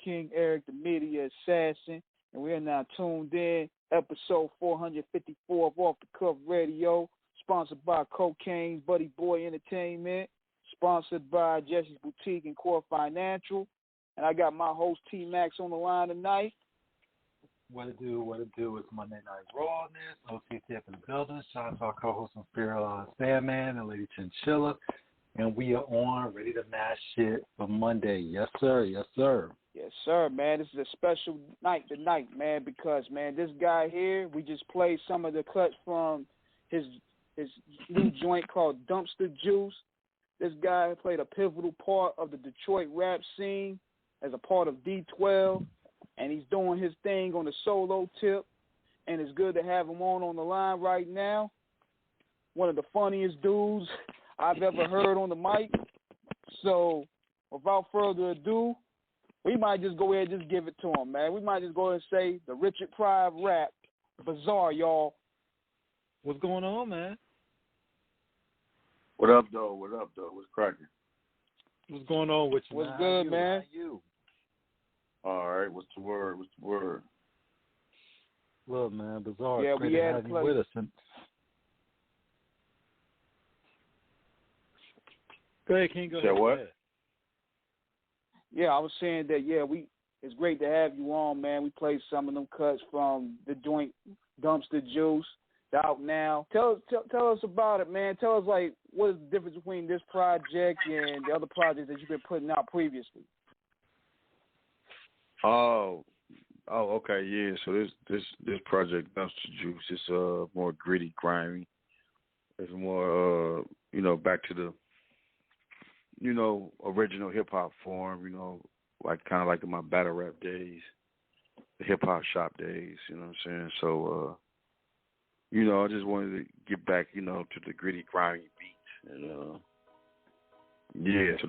King Eric, the media assassin, and we are now tuned in. Episode 454 of Off the Cuff Radio, sponsored by Cocaine's Buddy Boy Entertainment, sponsored by Jesse's Boutique and Core Financial. And I got my host T-Max on the line tonight. What it do? It's Monday Night Rawness, OTTF in the building. Shout out to our co-host on Spirit Sandman and Lady Chinchilla. And we are on, ready to mash shit for Monday. Yes, sir. Yes, sir. Yes, sir, man. This is a special night tonight, man, because, man, this guy here, we just played some of the cuts from his new joint called Dumpster Juice. This guy played a pivotal part of the Detroit rap scene as a part of D12, and he's doing his thing on the solo tip, and it's good to have him on the line right now. One of the funniest dudes I've ever heard on the mic. So, without further ado, we might just go ahead and just give it to him, man. We might just go ahead and say the Richard Pryor rap, Bizarre, y'all. What's going on, man? What up, though? What's cracking? What's going on with you? What's good, man? How you? All right, what's the word? Look, man, Bizarre. Yeah, it's great we to had have a you pleasure. with us. Go ahead, King. Go ahead. What? Go ahead. Yeah, I was saying that, it's great to have you on, man. We played some of them cuts from the joint Dumpster Juice. It's out now. Tell us about it, man. Tell us, what is the difference between this project and the other projects that you've been putting out previously? Oh, okay, yeah. So this project, Dumpster Juice, is more gritty, grimy. It's more, back to the, original hip hop form. Kind of like in my battle rap days, the hip hop shop days. You know what I'm saying? So, I just wanted to get back, to the gritty, grimy beats, and yeah. So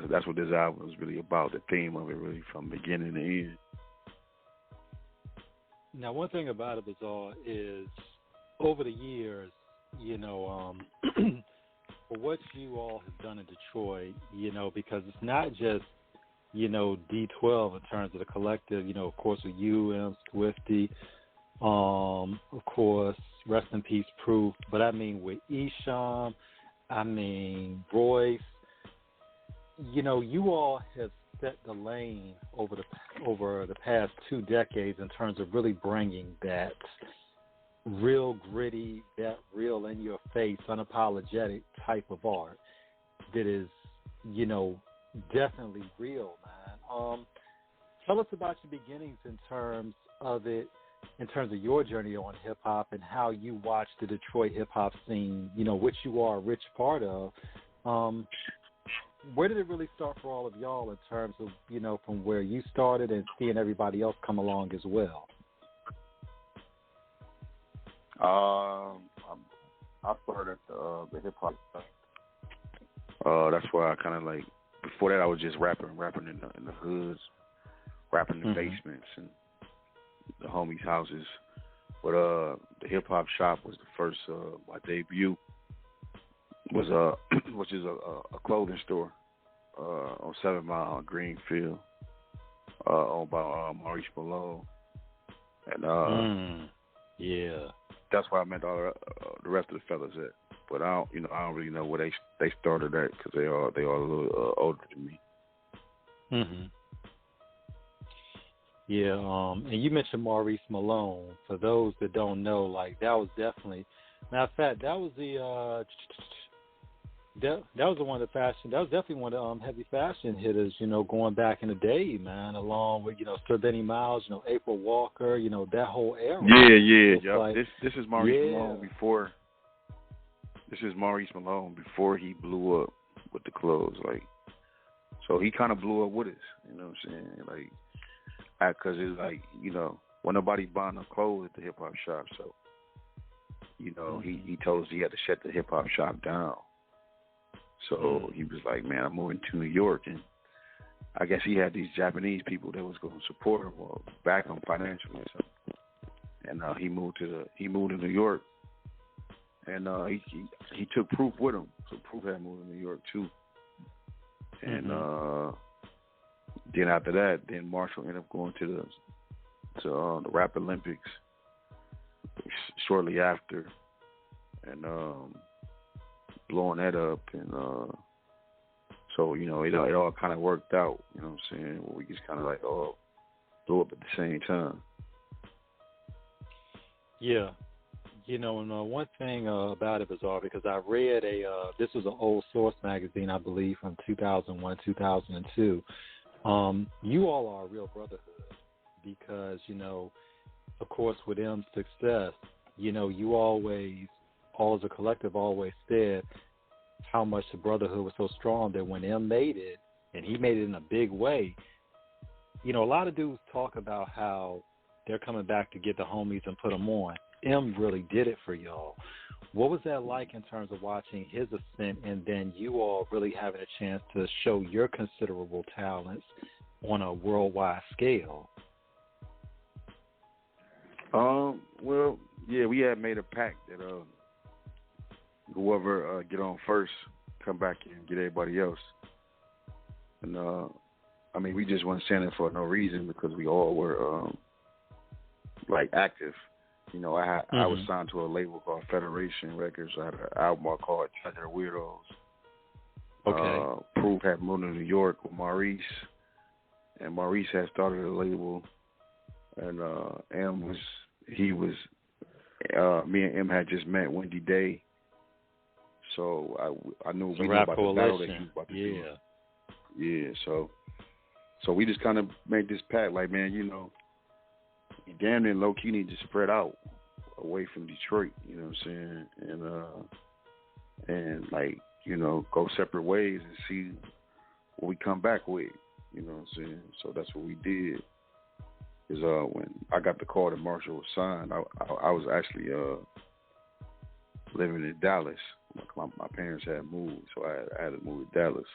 that's what this album is really about. The theme of it, really, from beginning to end. Now, one thing about it, Bizarre, is over the years, for what you all have done in Detroit, because it's not just, D12 in terms of the collective, of course, with you, M, Swifty, of course, rest in peace, Proof, but I mean with Esham, Royce, you all have set the lane over the past 2 decades in terms of really bringing that real gritty, that real in your face, unapologetic type of art that is, definitely real, man. Tell us about your beginnings in terms of your journey on hip hop and how you watched the Detroit hip hop scene, which you are a rich part of. Where did it really start for all of y'all in terms of, from where you started and seeing everybody else come along as well? I started at the hip hop. That's why I kind of before that I was just rapping in the hoods, rapping in the basements and the homies' houses. But the hip hop shop was the first. My debut was which is a clothing store on 7 Mile on Greenfield, owned by Maurice Malone, and yeah. That's where I met all the rest of the fellas at. But I don't really know where they started at because they are a little older than me. Mhm. Yeah. And you mentioned Maurice Malone. For those that don't know, that was definitely. Matter of fact, that was the that was the one of the fashion. That was definitely one of the heavy fashion hitters. Going back in the day, man. Along with Sir Benny Miles, April Walker. That whole era. Yeah. This is Maurice Malone before. This is Maurice Malone before he blew up with the clothes. So he kind of blew up with us. You know what I'm saying? Because it's when nobody buying no clothes at the hip hop shop, so he told us he had to shut the hip hop shop down. So he was like, man, I'm moving to New York, and I guess he had these Japanese people that was going to support him or back him financially. So, and he moved to New York, and he took Proof with him. So Proof had moved to New York too, and Then after that, then Marshall ended up going to the Rap Olympics shortly after, and blowing that up, and so it all kind of worked out. You know what I'm saying? Where we just kind of like all blew up at the same time. Yeah. And one thing about it, Bizarre, because I read this was an old Source magazine, I believe, from 2001, 2002. You all are a real brotherhood because, of course, with M's success, you always, all as a collective, always said how much the brotherhood was so strong that when M made it, and he made it in a big way, a lot of dudes talk about how they're coming back to get the homies and put them on. M really did it for y'all. What was that like in terms of watching his ascent and then you all really having a chance to show your considerable talents on a worldwide scale? Well, yeah, we had made a pact that whoever get on first, come back and get everybody else. And we just weren't saying it for no reason because we all were active. I was signed to a label called Federation Records. I had an album called Treasure Weirdos. Okay. Proof had moved to New York with Maurice, and Maurice had started a label, and me and M had just met Wendy Day, so I knew we knew about the battle that he was about to do. Yeah. So we just kind of made this pact, like, man, you damn near low key need to spread out away from Detroit, you know what I'm saying? And go separate ways and see what we come back with, you know what I'm saying? So that's what we did. Because when I got the call that Marshall was signed, I was actually living in Dallas. My parents had moved, so I had to move to Dallas.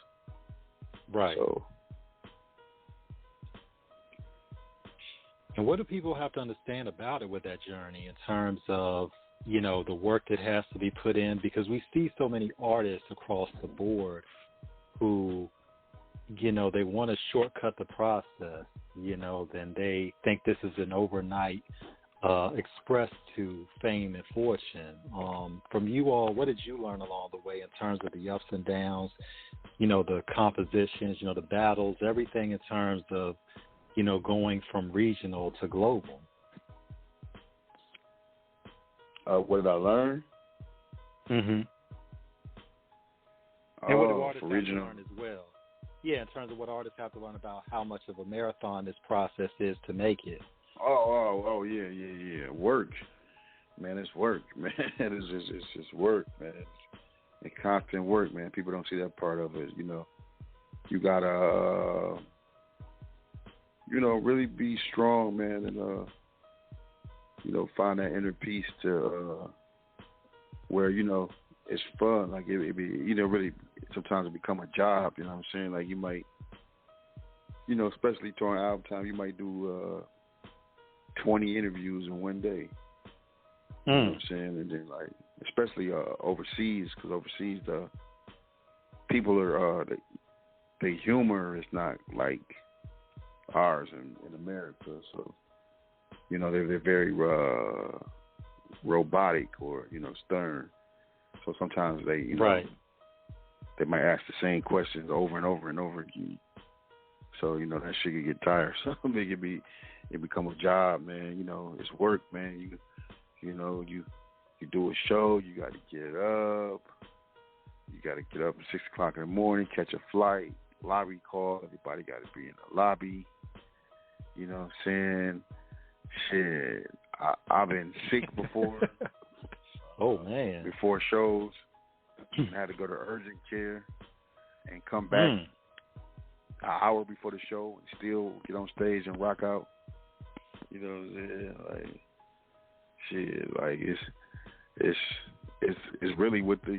Right. So. And what do people have to understand about it with that journey in terms of, the work that has to be put in? Because we see so many artists across the board who, they want to shortcut the process, then they think this is an overnight express to fame and fortune. From you all, what did you learn along the way in terms of the ups and downs, the compositions, the battles, everything in terms of, going from regional to global? What did I learn? Mm-hmm. And what do artists for have regional? to learn as well? Yeah, in terms of what artists have to learn about how much of a marathon this process is to make it. Oh, yeah. Work. Man, it's work, man. It's just work, man. It's constant work, man. People don't see that part of it, You gotta... really be strong, man, and find that inner peace to where it's fun. Like it be, really sometimes it become a job. You know what I'm saying? Like you might, especially during album time, you might do 20 interviews in one day. You know what I'm saying? And then especially overseas, because overseas the people are the humor is not like ours in America, so they're very robotic or stern. So sometimes they right. They might ask the same questions over and over and over again. So that shit could get tiresome. It become a job, man. It's work, man. You do a show, you got to get up. You got to get up at 6 o'clock in the morning, catch a flight, lobby call. Everybody got to be in the lobby. You know what I'm saying? Shit, I've been sick before. Oh, man. Before shows, I had to go to urgent care and come back an hour before the show and still get on stage and rock out. You know what I'm saying? Like, shit, like it's really with the,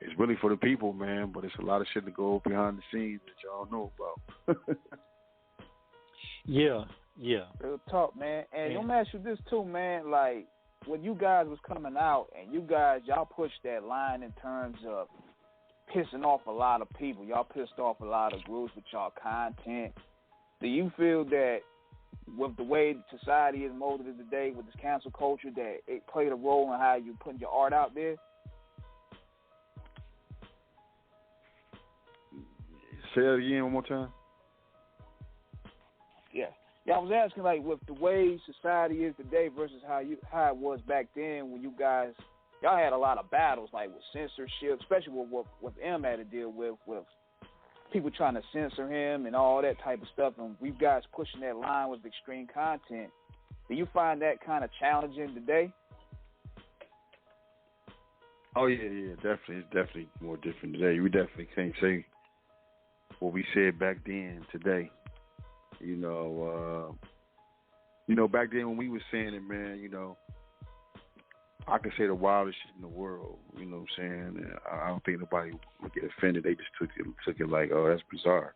it's really for the people, man, but it's a lot of shit to go behind the scenes that y'all know about. Yeah. Real talk, man. And let me ask you this too, man. Like when you guys was coming out and y'all pushed that line in terms of pissing off a lot of people. Y'all pissed off a lot of groups with y'all content. Do you feel that with the way society is molded today, with this cancel culture, that it played a role in how you putting your art out there? Say that again one more time. Yeah, I was asking, like, with the way society is today versus how it was back then, when y'all had a lot of battles, like with censorship, especially with what M had to deal with people trying to censor him and all that type of stuff, and we guys pushing that line with extreme content. Do you find that kind of challenging today? Oh yeah, definitely. It's definitely more different today. We definitely can't say what we said back then today. Back then when we was saying it, man, I can say the wildest shit in the world. You know what I'm saying? And I don't think nobody would get offended. They just took it like, oh, that's bizarre,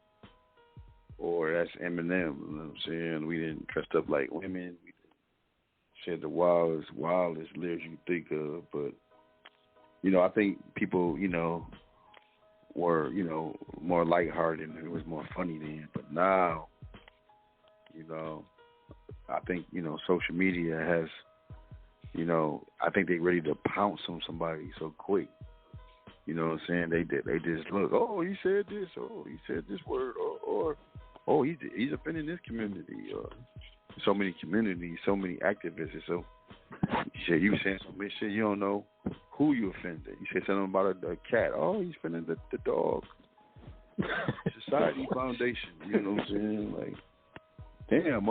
or that's Eminem. You know what I'm saying? We didn't dress up like women. We said the wildest lyrics you think of. But I think people, were more lighthearted and it was more funny then. But now, I think social media has. I think they ready to pounce on somebody so quick. You know what I'm saying? They just look, oh, he said this, oh, he said this word, or oh, he's offending this community. So many communities, so many activists. So you saying some shit, you don't know who you offended. You said something about a cat. Oh, he's offending the dog. Society Foundation. You know what I'm saying? Like, damn,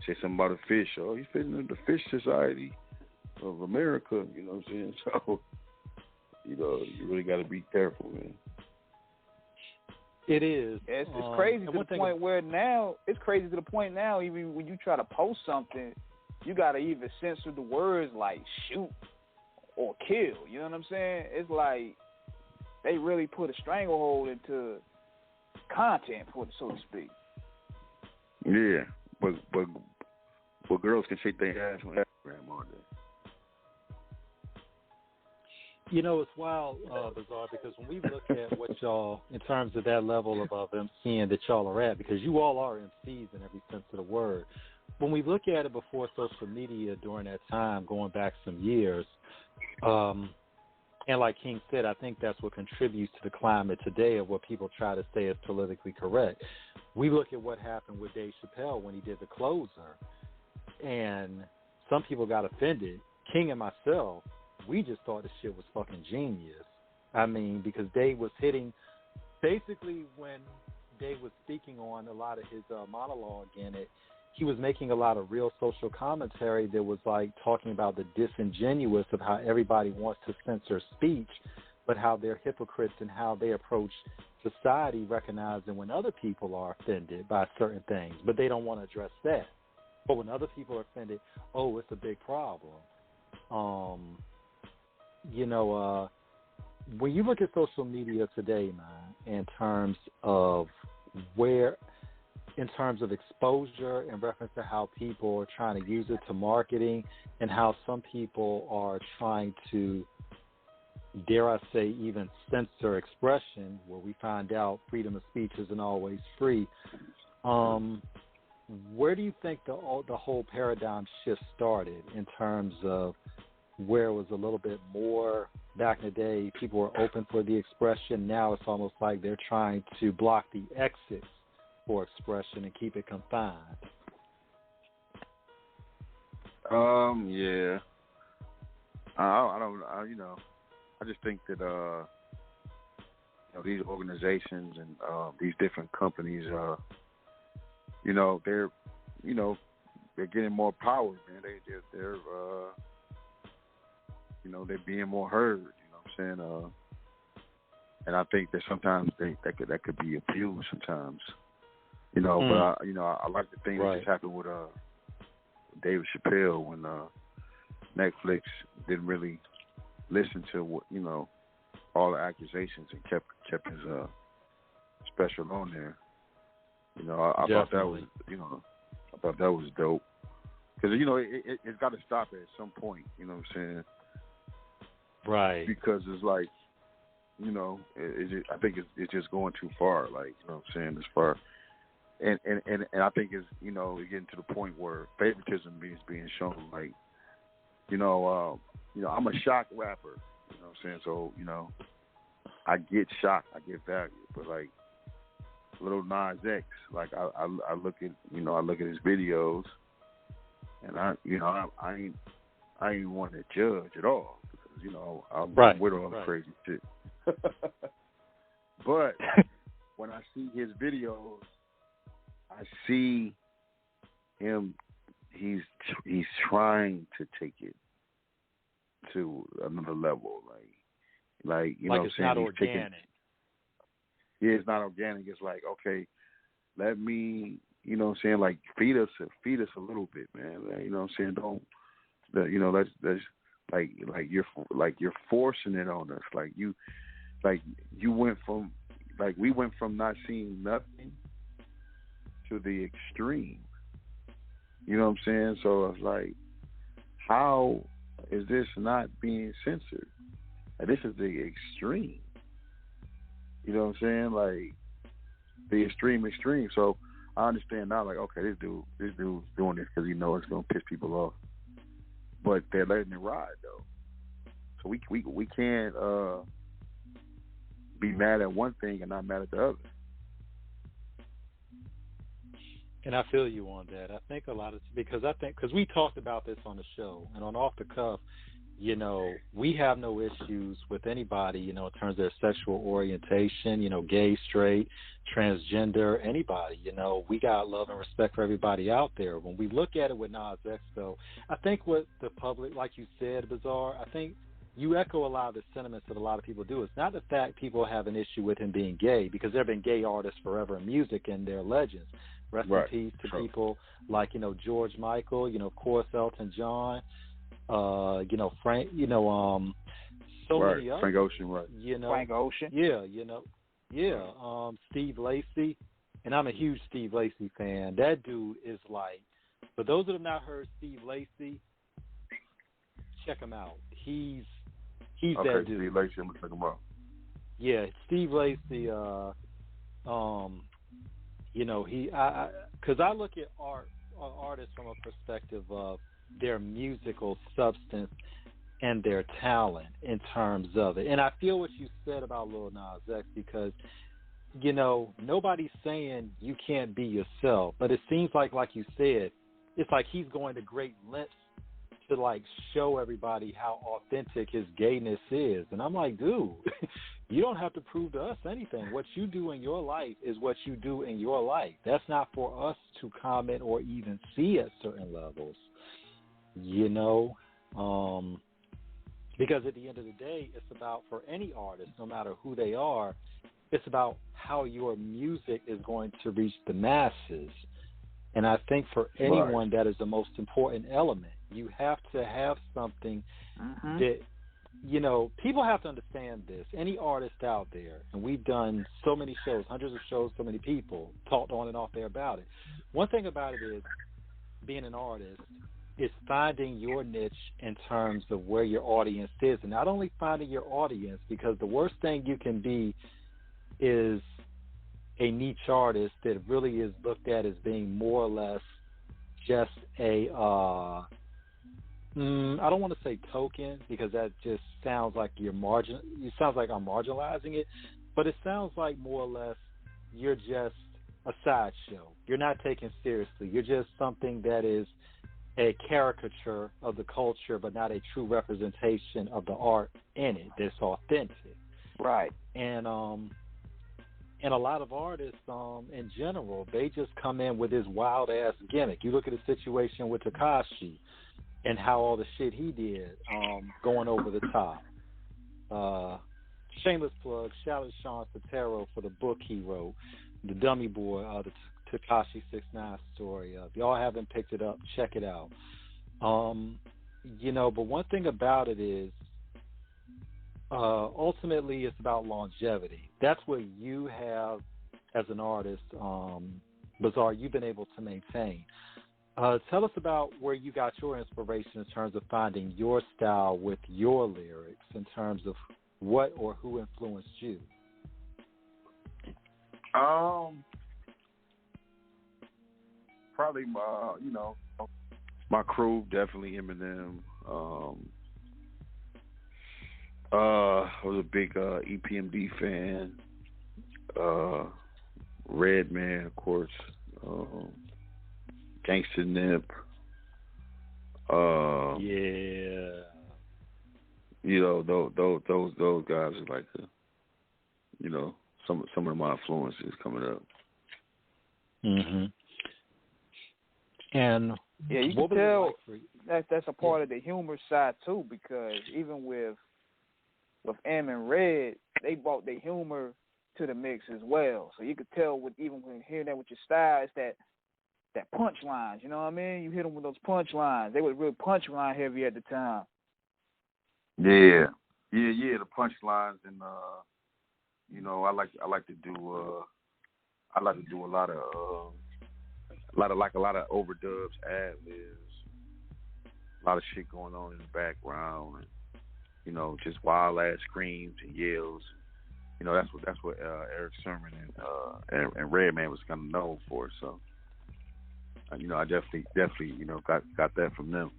say something about a fish. Oh, he's fitting in the Fish Society of America. You know what I'm saying? So, you really got to be careful, man. It is. It's crazy to the point where now, even when you try to post something, you got to even censor the words like shoot or kill. You know what I'm saying? It's like they really put a stranglehold into content, so to speak. Yeah, but girls can shake their ass on Instagram all day. It's wild, Bizarre, because when we look at what y'all, in terms of that level of MCing that y'all are at, because you all are MCs in every sense of the word, when we look at it before social media during that time, going back some years, and like King said, I think that's what contributes to the climate today of what people try to say is politically correct. We look at what happened with Dave Chappelle when he did The Closer, and some people got offended. King and myself, we just thought this shit was fucking genius. I mean, because Dave was hitting, basically when Dave was speaking on a lot of his monologue in it, he was making a lot of real social commentary that was like talking about the disingenuous of how everybody wants to censor speech, but how they're hypocrites and how they approach society, recognizing when other people are offended by certain things, but they don't want to address that. But when other people are offended, oh, it's a big problem. When you look at social media today, man, in terms of exposure, in reference to how people are trying to use it to marketing, and how some people are trying to, dare I say, even censor expression, where we find out freedom of speech isn't always free. Where do you think the whole paradigm shift started in terms of where it was a little bit more back in the day, people were open for the expression? Now it's almost like they're trying to block the exits for expression and keep it confined. Yeah. I just think that these organizations and these different companies, they're getting more power, man. They're being more heard. You know what I'm saying? And I think that sometimes that could be abused sometimes. But I like the thing that just happened with David Chappelle when Netflix didn't really listen to what all the accusations and kept his special on there. I thought that was dope because it's got to stop at some point. You know what I'm saying? Right. Because it's like you know, I think it's just going too far. Like, you know what I'm saying, as far. And I think it's, you know, getting to the point where favoritism is being shown. Like, you know, I'm a shock rapper. You know what I'm saying? So, you know, I get shock, I get value, but like Lil Nas X, like I look at, you know, I look at his videos, and I ain't want to judge at all because, you know, I'm with all the crazy shit. But when I see his videos, I see him. He's trying to take it to another level, like you know what I'm saying? Not organic. It's not organic. It's like, okay, let me, you know what I'm saying, like feed us a little bit, man. You know what I'm saying? Don't, you know, let's like you're forcing it on us. You went from, like we went from not seeing nothing to the extreme. You know what I'm saying? So it's like, how is this not being censored? Like, this is the extreme. You know what I'm saying? Like the extreme. So I understand now. Like, okay, this dude's doing this because he knows it's gonna piss people off. But they're letting it ride though. So we can't be mad at one thing and not mad at the other. And I feel you on that. I think a lot of, because we talked about this on the show and on Off the Cuff, you know, we have no issues with anybody, you know, in terms of their sexual orientation, you know, gay, straight, transgender, anybody, you know, we got love and respect for everybody out there. When we look at it with Nas X, though, I think what the public, like you said, Bizarre, I think you echo a lot of the sentiments that a lot of people do. It's not the fact people have an issue with him being gay, because there have been gay artists forever in music and they're legends. Rest in peace to people like, you know, George Michael, you know, of course, Elton John, you know, Frank, you know, so many others. Frank Ocean, right. You know, Frank Ocean. Yeah, you know, yeah, Steve Lacy. And I'm a huge Steve Lacy fan. That dude is like, for those that have not heard Steve Lacy, check him out. He's that dude. Steve Lacy, I'm going to check him out. Yeah, Steve Lacy, you know, because I look at artists from a perspective of their musical substance and their talent in terms of it. And I feel what you said about Lil Nas X, because, you know, nobody's saying you can't be yourself, but it seems like you said, it's like he's going to great lengths to, like, show everybody how authentic his gayness is. And I'm like, dude, you don't have to prove to us anything. What you do in your life is what you do in your life. That's not for us to comment or even see at certain levels, you know, because at the end of the day, it's about, for any artist, no matter who they are, it's about how your music is going to reach the masses. And I think for anyone, that is the most important element. You have to have something that, you know, people have to understand this. Any artist out there, and we've done so many shows, hundreds of shows, so many people talked on and off there about it. One thing about it is, being an artist is finding your niche in terms of where your audience is. And not only finding your audience, because the worst thing you can be is a niche artist that really is looked at as being more or less just a, I don't want to say token, because that just sounds like it sounds like I'm marginalizing it, but it sounds like more or less you're just a sideshow. You're not taken seriously. You're just something that is a caricature of the culture, but not a true representation of the art in it that's authentic. Right. And a lot of artists, in general, they just come in with this wild ass gimmick. You look at the situation with Tekashi and how all the shit he did, going over the top. Shameless plug, shout out to Sean Sotero for the book he wrote, The Dummy Boy, the Tekashi 6ix9ine story. If y'all haven't picked it up, check it out. You know, but one thing about it is, ultimately it's about longevity. That's what you have as an artist, Bizarre, you've been able to maintain. Tell us about where you got your inspiration in terms of finding your style with your lyrics, in terms of what or who influenced you? Probably my crew, definitely Eminem. I was a big EPMD fan. Redman, of course. Gangsta Nip. Yeah. Those guys are like some of my influences coming up. Mhm. And yeah, you can tell that's a part of the humor side too, because even with M and Red, they brought the humor to the mix as well. So you could tell even when hearing that with your style, it's that punchlines. You know what I mean? You hit them with those punchlines. They were real punchline heavy at the time. Yeah, the punchlines, and I like to do a lot of overdubs, ad-libs, a lot of shit going on in the background, and just wild ass screams and yells. That's what Eric Sermon and Redman was kind of known for. So I definitely got that from them.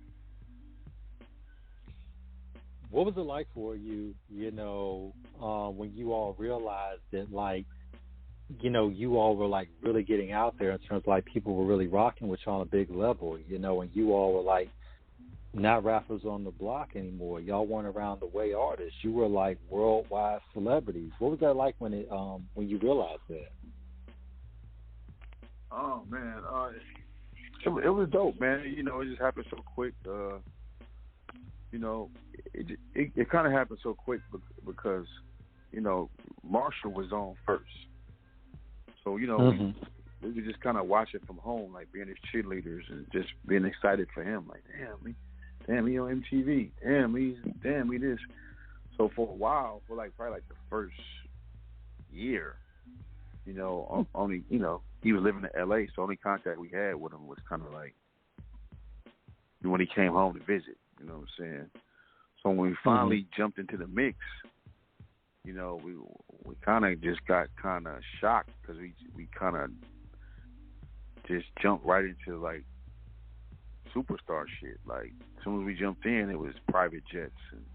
What was it like for you, when you all realized that, like, you all were, like, really getting out there in terms of, like, people were really rocking with you on a big level, and you all were, like, not rappers on the block anymore. Y'all weren't around the way artists. You were, like, worldwide celebrities. What was that like when you realized that? Oh, man. It was dope, man. It just happened so quick. It kind of happened so quick because, Marshall was on first. So, we were just kind of watching from home, like being his cheerleaders and just being excited for him. Like, damn, he on MTV. Damn, he this. So for a while, for probably the first year, only, he was living in LA, so only contact we had with him was kind of like when he came home to visit, you know what I'm saying? So when we finally jumped into the mix, we kind of just got kind of shocked because we kind of just jumped right into like superstar shit. Like as soon as we jumped in, it was private jets and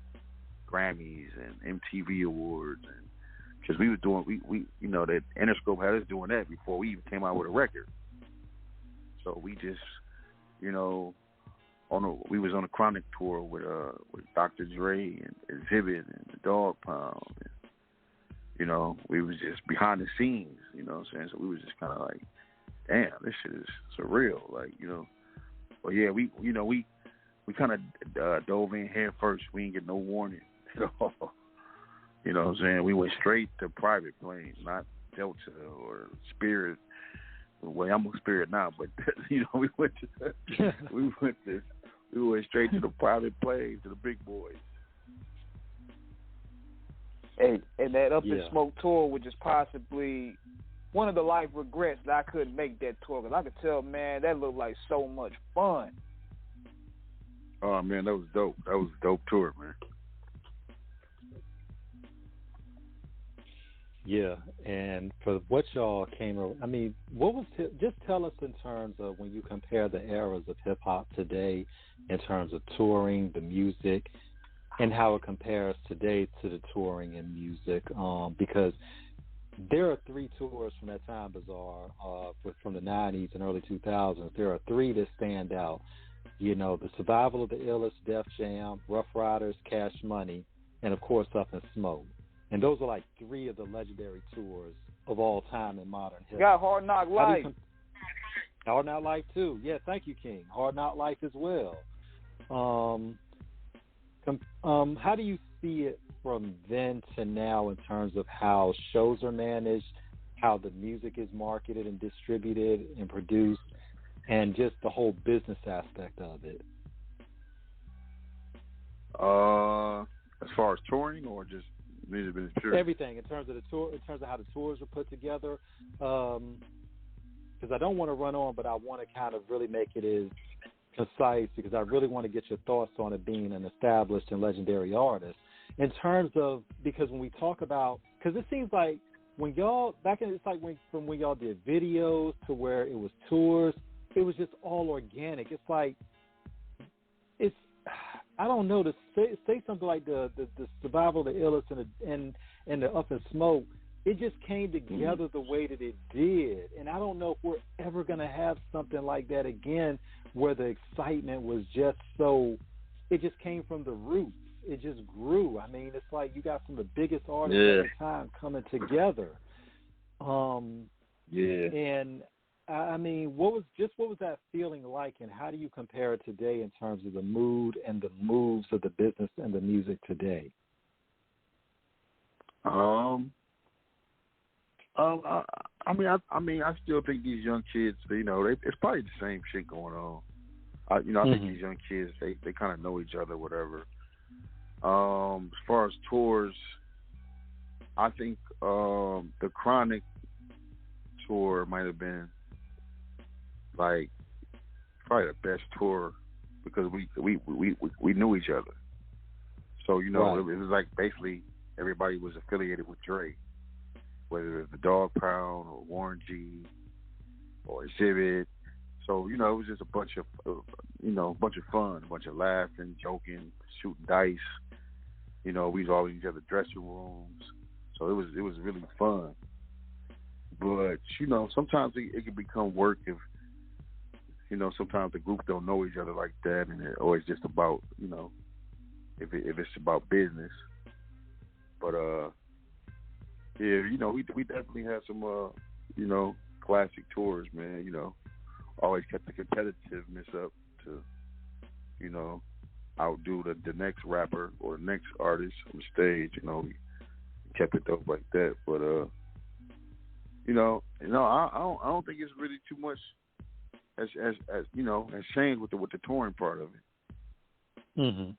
Grammys and MTV awards, and because we were doing that Interscope had us doing that before we even came out with a record. So we just we was on a Chronic tour with Dr. Dre and Exhibit and the Dog Pound. And, we was just behind the scenes, you know what I'm saying? So we was just kind of like, damn, this shit is surreal, like, But yeah, we kind of dove in head first. We didn't get no warning at all. You know what I'm saying? We went straight to private planes, not Delta or Spirit. Well, I'm on Spirit now, but we went straight to the private planes, to the big boys. Hey, and that Up in Smoke tour, which is possibly one of the life regrets that I couldn't make that tour, because I could tell, man, that looked like so much fun. Oh, man, that was dope. That was a dope tour, man. Yeah, and for what y'all came, I mean, just tell us in terms of when you compare the eras of hip-hop today in terms of touring, the music, and how it compares today to the touring and music, because there are 3 tours from that time, Bizarre, from the 90s and early 2000s. There are 3 that stand out. The Survival of the Illest, Def Jam, Rough Riders, Cash Money, and, of course, Up in Smoke. And those are like 3 of the legendary tours of all time in modern hip-hop. Got Hard Knock Life. Hard Knock Life, too. Yeah, thank you, King. Hard Knock Life as well. How do you see it from then to now in terms of how shows are managed, how the music is marketed and distributed and produced, and just the whole business aspect of it? As far as touring or just music business? Sure. Everything in terms of the tour, in terms of how the tours are put together. Because I don't want to run on, but I want to kind of really make it as concise, because I really want to get your thoughts on it being an established and legendary artist. in terms of, because when we talk about, because it seems like when y'all, back in, it's like from when y'all did videos to where it was tours, it was just all organic. It's like, I don't know, to say something like the survival of the illest and the Up in Smoke, it just came together the way that it did. And I don't know if we're ever going to have something like that again, where the excitement was just so, it just came from the roots. It just grew. I mean, it's like you got some of the biggest artists at the time coming together. And I mean, what was that feeling like, and how do you compare it today in terms of the mood and the moves of the business and the music today? I mean, I still think these young kids, it's probably the same shit going on. I think these young kids, they kind of know each other, whatever. As far as tours, I think the Chronic tour might have been like probably the best tour because we knew each other. So it was like basically everybody was affiliated with Dre, whether it was the Dog Pound or Warren G or Exhibit. So it was just a bunch of fun, a bunch of laughing, joking, shooting dice. We was all in each other's dressing rooms, so it was really fun. But sometimes it can become work if sometimes the group don't know each other like that, and it always just about if it's about business. But we definitely had some classic tours, man. Always kept the competitiveness up to outdo the next rapper or the next artist on the stage. We kept it dope like that. But I don't think it's really too much as changed with the touring part of it. Mm-hmm.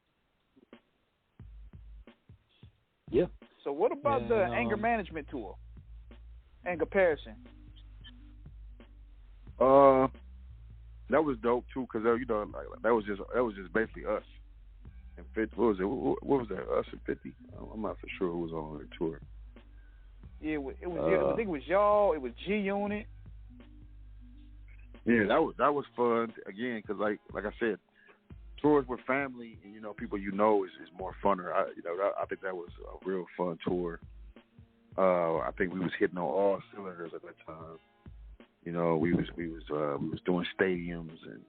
Yeah. So what about the anger management tour in comparison? That was dope too, because that was just basically us and 50. What was it? What was that? Us and 50? I'm not for sure who was on the tour. Yeah, it was. I think it was y'all. It was G Unit. Yeah, that was fun again, because like I said, tours with family and people is more funner. I think that was a real fun tour. I think we was hitting on all cylinders at that time. We was doing stadiums and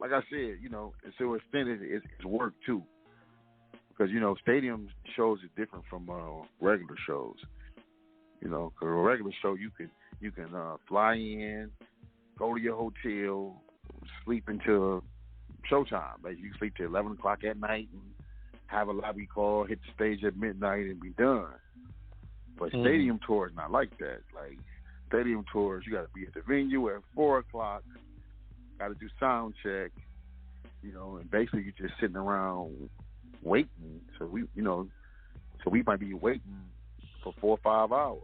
like I said, and so it's work too, because stadium shows is different from regular shows. Because a regular show you can fly in, go to your hotel, sleep until showtime. Like you sleep till 11 o'clock at night and have a lobby call, hit the stage at midnight, and be done. But stadium tours not like that. Like stadium tours, you got to be at the venue at 4 o'clock. Got to do sound check, and basically you're just sitting around waiting. So we might be waiting for 4 or 5 hours.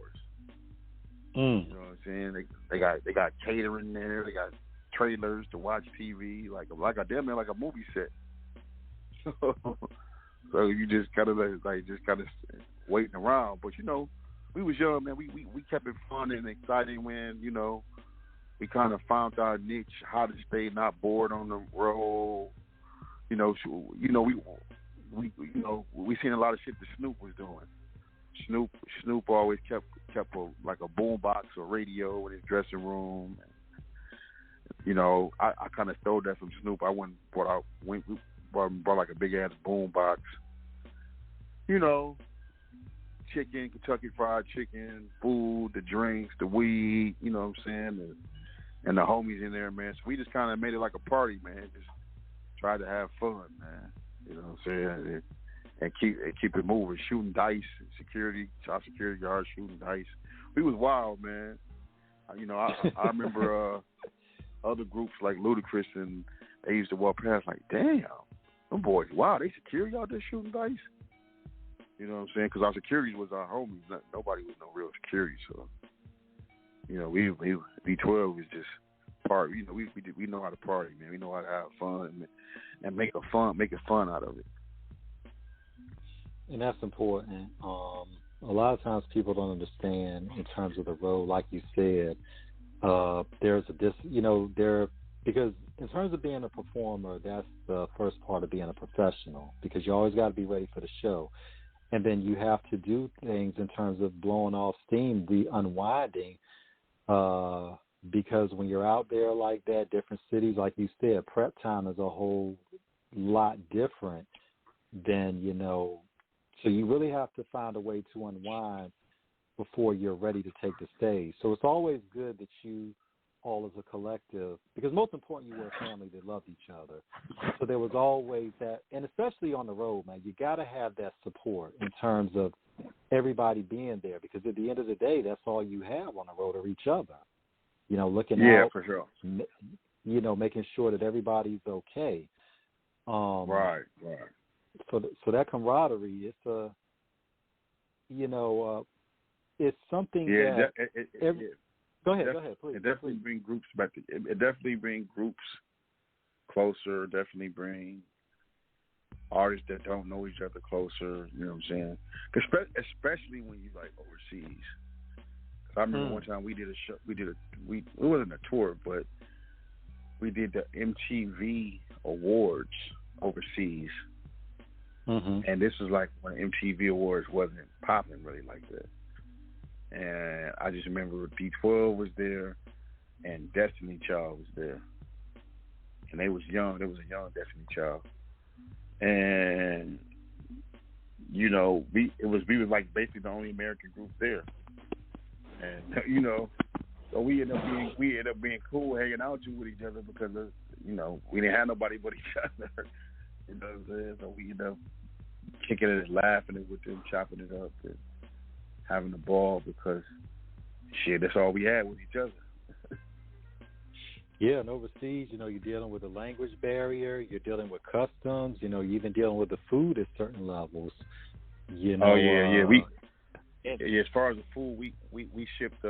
You know what I'm saying? They got catering there. They got trailers to watch TV, like a damn near like a movie set. So you just kind of waiting around. But we was young, man. We kept it fun and exciting when we kind of found our niche, how to stay not bored on the road. We seen a lot of shit that Snoop was doing. Snoop always kept a boom box or radio in his dressing room. I kind of stole that from Snoop. I went and brought like a big ass boom box. Chicken, Kentucky Fried Chicken, food, the drinks, the weed. You know what I'm saying? And the homies in there, man. So we just kind of made it like a party, man. Just tried to have fun, man. You know what I'm saying? And keep it moving, shooting dice, top security guards shooting dice. We was wild, man. I remember other groups like Ludacris, and they used to walk past like, damn, them boys, wow, they security out there shooting dice. You know what I'm saying? Because our security was our homies. Nobody was no real security, so we V12 was just part. We know how to party, man. We know how to have fun and make it fun out of it. and that's important. A lot of times people don't understand in terms of the road, like you said. There's because in terms of being a performer, that's the first part of being a professional, because you always got to be ready for the show. And then you have to do things in terms of blowing off steam, the unwinding, because when you're out there like that, different cities, like you said, prep time is a whole lot different than, so you really have to find a way to unwind before you're ready to take the stage. So it's always good that you all as a collective, because most important, you were a family that loved each other. So there was always that, and especially on the road, man, you got to have that support in terms of everybody being there, because at the end of the day, that's all you have on the road are each other. Looking out, for sure. Making sure that everybody's okay. Right. So that camaraderie, it's it's something that. Go ahead, please. It definitely brings groups back. It definitely brings groups closer. Definitely bring artists that don't know each other closer. You know what I'm saying? Especially when you like overseas. Cause I remember one time we did a show. It wasn't a tour, but we did the MTV Awards overseas. Mm-hmm. And this was like when MTV Awards wasn't popping really like that. And I just remember D12 was there and Destiny Child was there. And they was young. There was a young Destiny Child. And, we was like basically the only American group there. And, so we ended up being cool hanging out with each other because of, we didn't have nobody but each other. You know what I'm saying? So we ended up kicking it and laughing it with them, chopping it up and having a ball because, that's all we had with each other. Yeah, and overseas, you're dealing with a language barrier, you're dealing with customs, you're even dealing with the food at certain levels. As far as the food, we shipped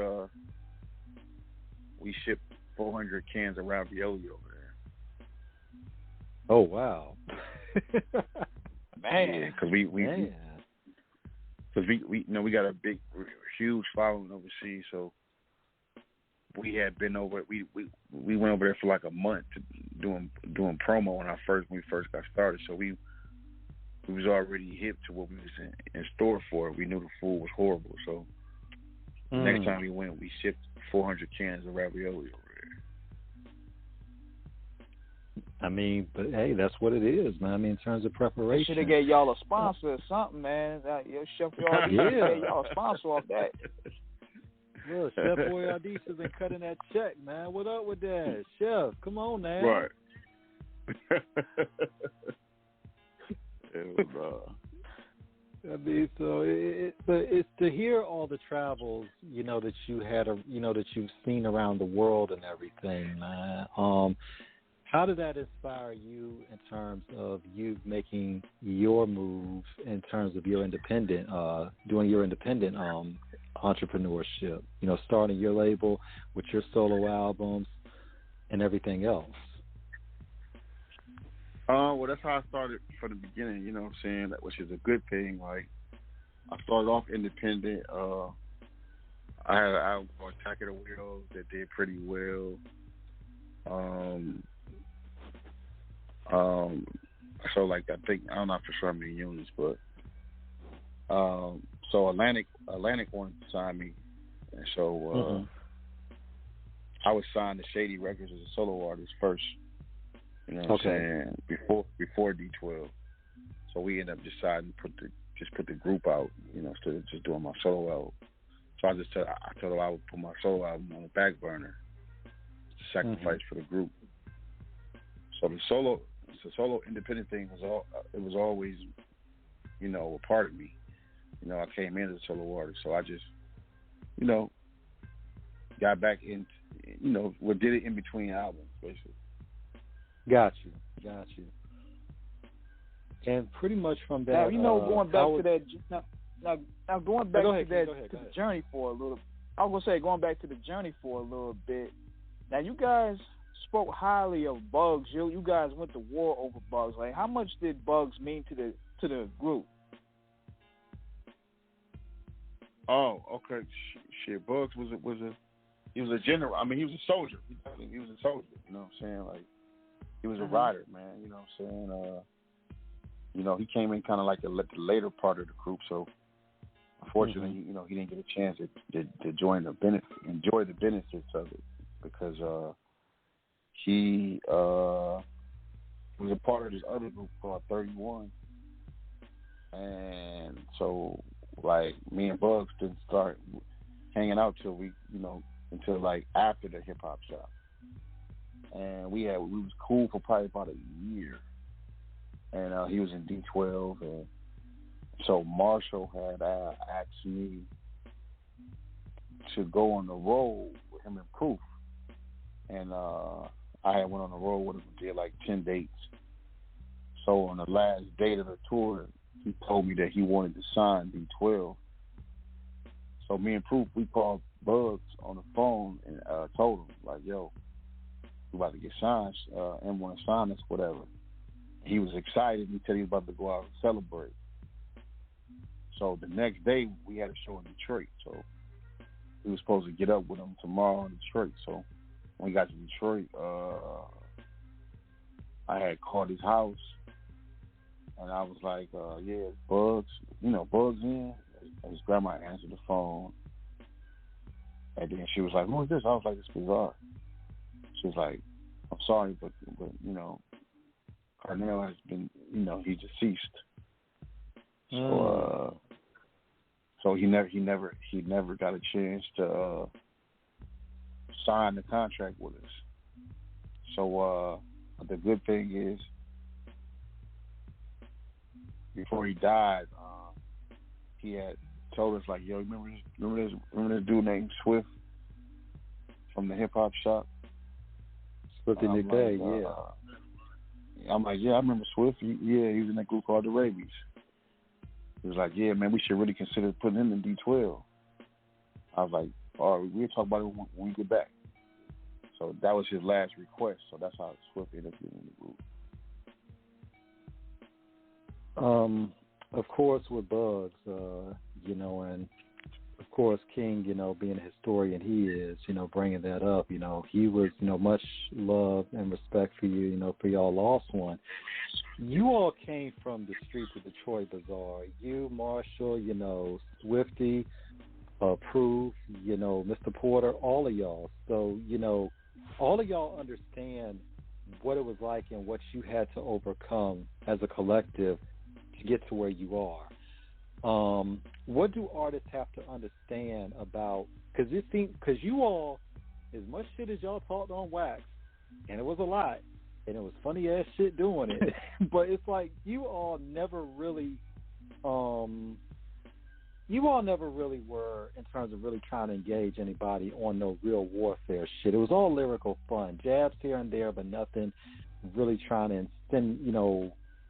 400 cans of ravioli over there. Oh wow, man! Because we got a huge following overseas, so we had been over. We went over there for like a month doing promo when we first got started. So we was already hip to what we was in store for. We knew the food was horrible, so next time we went, we shipped 400 cans of ravioli over there. I mean, but hey, that's what it is, man. I mean, in terms of preparation, should have gave y'all a sponsor or something, man. Chef Boyardee gave y'all a sponsor off that. Well, Chef Boyardee has been cutting that check, man. What up with that, Chef? Come on, man. Right. I mean, so it's to hear all the travels, that you had, that you've seen around the world and everything, man. How did that inspire you in terms of you making your moves in terms of your independent, doing your independent entrepreneurship? Starting your label with your solo albums and everything else. Well, that's how I started from the beginning. You know what I'm saying? Which is a good thing. Like, I started off independent. I had an album called Attack of the Wheels that did pretty well. So like I don't know for sure how many units, but so Atlantic wanted to sign me, and so I was signed to Shady Records as a solo artist first. You know what I'm saying? Before D12. So we ended up deciding to put the group out, instead of just doing my solo album. So I told her I would put my solo album on the back burner to sacrifice for the group. So the solo independent thing was always, a part of me. I came in as a solo artist, so I just, got back in, did it in between albums, basically. Got you. And pretty much from that, going back to that. Now going back to the journey for a little. I was gonna say going back to the journey for a little bit. Now you guys spoke highly of Bugz. You guys went to war over Bugz. Like, how much did Bugz mean to the group? Oh, okay. Shit, Bugz he was a general. I mean, he was a soldier. He was a soldier. You know what I'm saying? Like, he was a rider, man. You know what I'm saying? You know, he came in kind of like the later part of the group, so unfortunately, you know, he didn't get a chance to enjoy the benefits of it because he was a part of this other group called 31, and so like me and Bugz didn't start hanging out until like after the hip hop shop, and we was cool for probably about a year, and he was in D12, and so Marshall had asked me to go on the road with him and Proof, and I had went on the road with him and did like 10 dates. So on the last date of the tour, he told me that he wanted to sign D12. So me and Proof, we called Bugz on the phone and told him, like, yo, we about to get signed, and want to sign us, whatever. He was excited. He said he was about to go out and celebrate. So the next day, we had a show in Detroit. So we were supposed to get up with him tomorrow in Detroit. So when we got to Detroit, I had called his house, and I was like, yeah, Bugz, Bugz in. And his grandma answered the phone, and then she was like, who is this? I was like, it's Bizarre. She was like, I'm sorry, but Carnell has been, he's deceased. So he never got a chance to sign the contract with us. So the good thing is, before he died, he had told us, like, yo, remember this dude named Swift from the hip hop shop? Swift in the day, yeah. I'm like, yeah, I remember Swift. Yeah, he was in that group called the Rabies. He was like, yeah, man, we should really consider putting him in D12. I was like, all right, we'll talk about it when we get back. So that was his last request. So that's how Swift ended up getting in the group. Of course, with Bugz, and of course King, being a historian he is, bringing that up, he was, much love and respect for you, for y'all lost one. You all came from the streets of Detroit, Bizarre. You, Marshall, Swifty, Proof, Mr. Porter, all of y'all. So, all of y'all understand what it was like and what you had to overcome as a collective to get to where you are. What do artists have to understand about, because you all, as much shit as y'all talked on Wax, and it was a lot, and it was funny ass shit doing it, but it's like you all never really were, in terms of really trying to engage anybody on no real warfare shit. It was all lyrical fun, jabs here and there, but nothing really trying to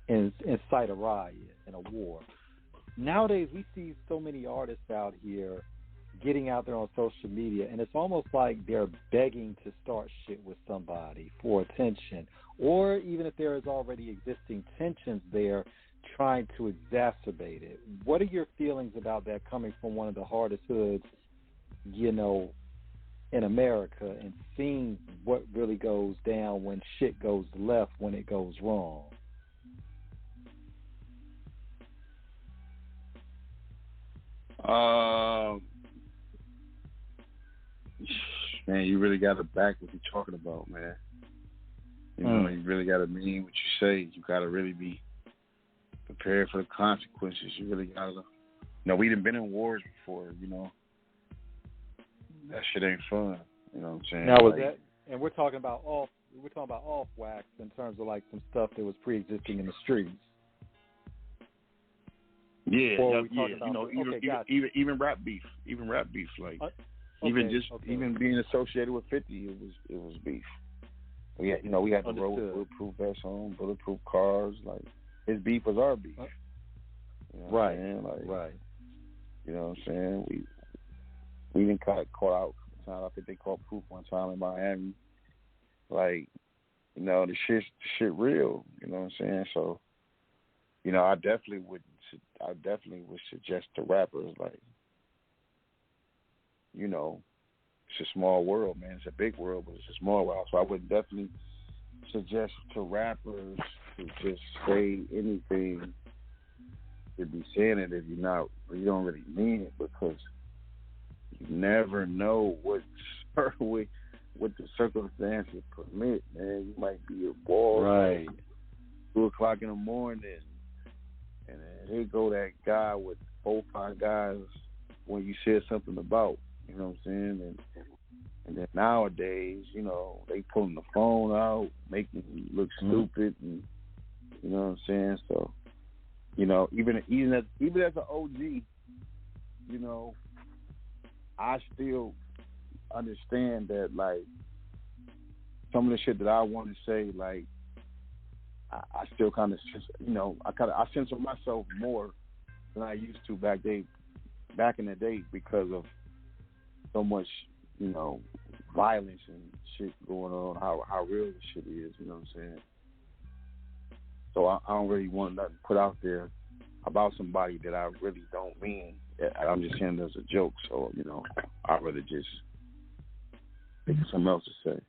incite a riot and a war. Nowadays, we see so many artists out here getting out there on social media, and it's almost like they're begging to start shit with somebody for attention, or even if there is already existing tensions there, trying to exacerbate it. What are your feelings about that coming from one of the hardest hoods, in America, and seeing what really goes down when shit goes left, when it goes wrong? Man, you really got to back what you're talking about, man. You really got to mean what you say. You got to really be prepared for the consequences. You really got to, we done been in wars before, That shit ain't fun. You know what I'm saying? Now, and we're talking about off Wax in terms of like some stuff that was pre-existing in the streets. Yeah, even rap beef, like even being associated with 50, it was beef. We had we had the road with bulletproof vests on, bulletproof cars. Like his beef was our beef. Right. Right. You know what I'm saying? We didn't caught out. I think they caught Proof one time in Miami. Like, the shit real. You know what I'm saying? So, I definitely would suggest to rappers, like, you know, it's a small world, man. It's a big world, but it's a small world. So I would definitely suggest to rappers to just say anything to be saying it if you don't really mean it, because you never know what the circumstances permit, man. You might be at war, right, 2:00 in the morning, and then here go that guy with 4-5 guys when you said something about, you know what I'm saying? And then nowadays, you know, they pulling the phone out, making you look stupid, and you know what I'm saying? So, you know, even as an OG, you know, I still understand that, like, some of the shit that I want to say, like, I still kind of, you know, I censor myself more than I used to back in the day because of so much, you know, violence and shit going on, how real this shit is, you know what I'm saying? So I don't really want nothing put out there about somebody that I really don't mean. I'm just saying it as a joke, so, you know, I'd rather just think of something else to say.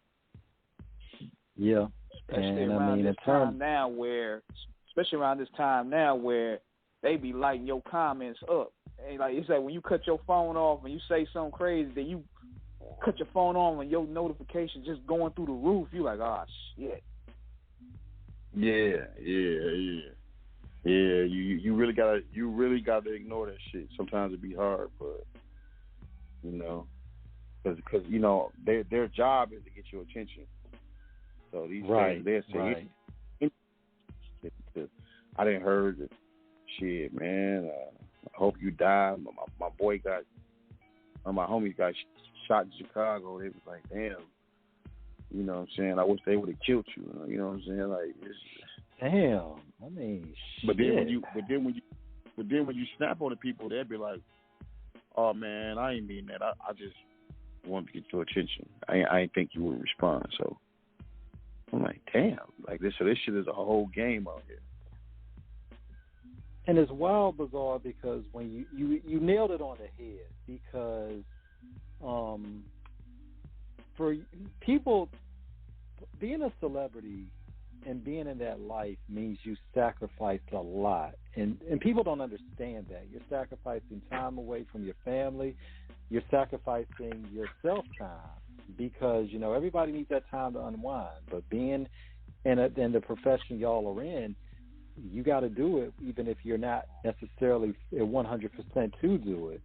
Yeah. Especially around this time now where they be lighting your comments up. And like it's like when you cut your phone off and you say something crazy, then you cut your phone on and your notification just going through the roof. You like, oh shit. Yeah. You really gotta ignore that shit. Sometimes it be hard, but you know, because you know their job is to get your attention. So these things they say, I didn't heard that shit, man. I hope you die. My boy got, my homie got shot in Chicago. They was like, damn. You know what I'm saying? I wish they would have killed you. You know what I'm saying? Like, damn. I mean, but shit. then when you snap on the people, they'd be like, oh man, I ain't mean that. I just wanted to get your attention. I ain't think you would respond. So I'm like, damn. Like this shit is a whole game out here. And it's wild, bizarre, because when you nailed it on the head, because for people, being a celebrity and being in that life means you sacrifice a lot. And people don't understand that. You're sacrificing time away from your family. You're sacrificing your self-time because, you know, everybody needs that time to unwind. But being in the profession y'all are in, you got to do it even if you're not necessarily 100% to do it.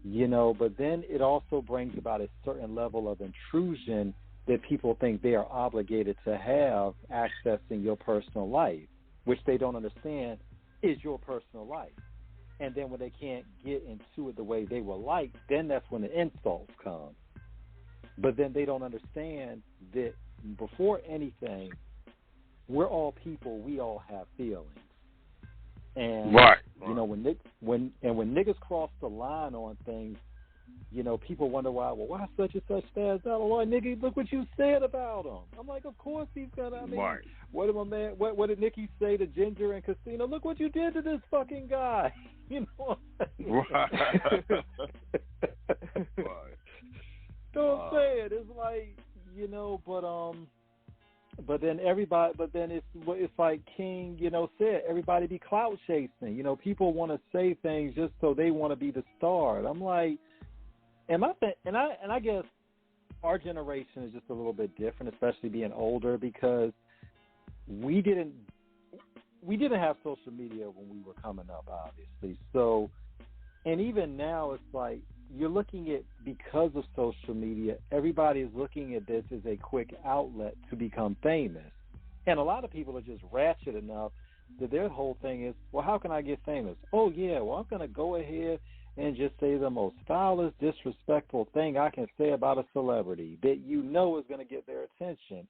You know, but then it also brings about a certain level of intrusion that people think they are obligated to have accessing your personal life, which they don't understand is your personal life. And then when they can't get into it the way they would like, then that's when the insults come. But then they don't understand that before anything, we're all people. We all have feelings. And you know, when niggas cross the line on things, you know, people wonder why such and such stands out. Well, nigga, look what you said about him. I'm like, of course he's gonna. I mean, what did my man? What did Nikki say to Ginger and Christina? Look what you did to this fucking guy. You know. Don't say it. It's like, you know, but then it's like King, you know, said, everybody be clout chasing. You know, people want to say things just so they want to be the star. And I'm like, and I guess our generation is just a little bit different, especially being older, because we didn't have social media when we were coming up, obviously. So, and even now, it's like you're looking at, because of social media, everybody is looking at this as a quick outlet to become famous. And a lot of people are just ratchet enough that their whole thing is, well, how can I get famous? Oh, yeah, well, I'm going to go ahead and just say the most foulest, disrespectful thing I can say about a celebrity that you know is going to get their attention.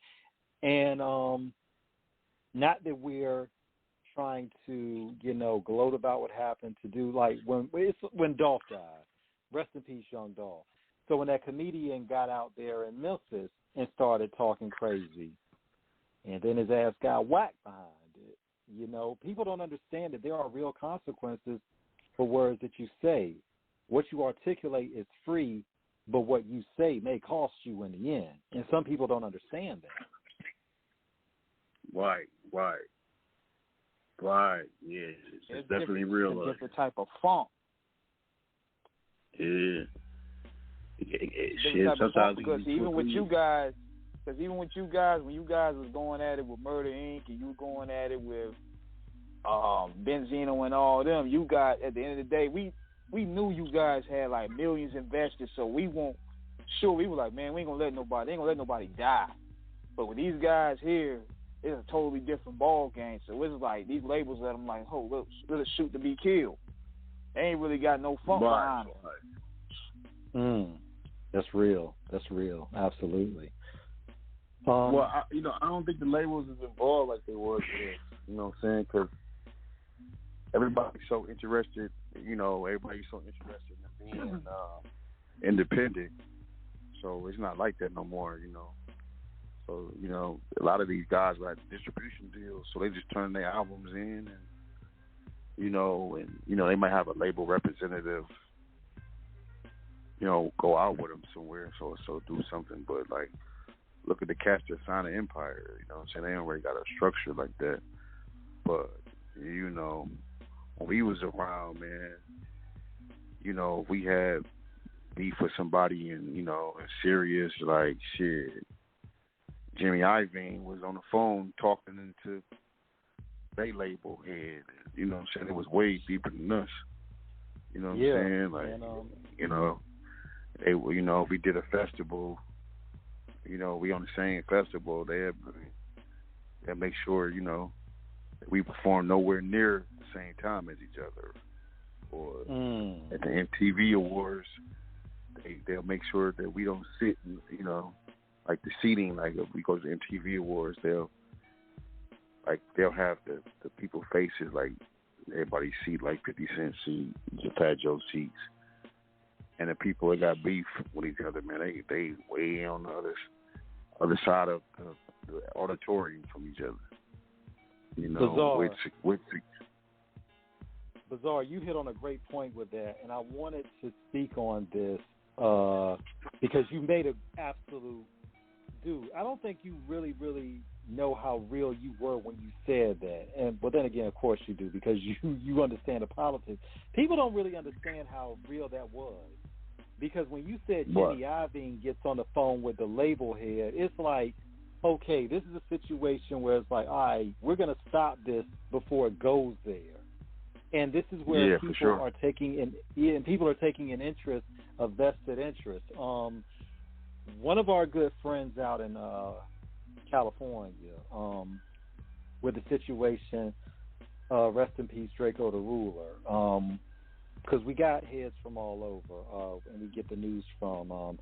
And not that we're trying to, you know, gloat about what happened to do, like when Dolph died. Rest in peace, young Dolph. So when that comedian got out there in Memphis and started talking crazy, and then his ass got whacked behind it, you know, people don't understand that there are real consequences for words that you say. What you articulate is free, but what you say may cost you in the end. And some people don't understand that. Right. Yeah, it's definitely real. It's a different type of funk. Yeah. Shit, sometimes because even with you guys, when you guys was going at it with Murder Inc. and you were going at it with Benzino and all them, you guys, at the end of the day, we knew you guys had like millions invested, so we were like, man, we ain't gonna let nobody die. But with these guys here, it's a totally different ball game. So it's like these labels that I'm like, oh, let's shoot to be killed. They ain't really got no funk behind them. That's real. Absolutely. Well, I don't think the labels is involved like they was. You know what I'm saying? Because everybody's so interested. Everybody's so interested in being independent. So it's not like that no more. So a lot of these guys got distribution deals, so they just turn their albums in, and they might have a label representative. Go out with them somewhere, so do something. But like, look at the cats that signed an Empire. You know what I'm saying? They don't really got a structure like that. But when we was around, man, if we had beef with somebody and serious, like shit. Jimmy Iovine was on the phone talking into they label head. You know what I'm saying? It was way deeper than us. You know what I'm saying? Like, and, they, if we did a festival, we on the same festival, they'll make sure, that we perform nowhere near the same time as each other. Or at the MTV Awards, they'll make sure that we don't sit, like the seating, like if we go to the MTV Awards, they'll have the people faces like everybody's seat, like 50 Cent seat, Fat Joe seats. And the people that got beef with each other, man, they way on the other side of the auditorium from each other. Bizarre. With Bizarre, you hit on a great point with that, and I wanted to speak on this because you made an absolute dude. I don't think you really, really know how real you were when you said that. But then again, of course you do, because you understand the politics. People don't really understand how real that was. Because when you said Jimmy Iovine gets on the phone with the label head, it's like, okay, this is a situation where it's like, all right, we're going to stop this before it goes there. And this is where people are taking an interest, a vested interest. One of our good friends out in California, with the situation, rest in peace, Draco the Ruler, because we got heads from all over, and we get the news from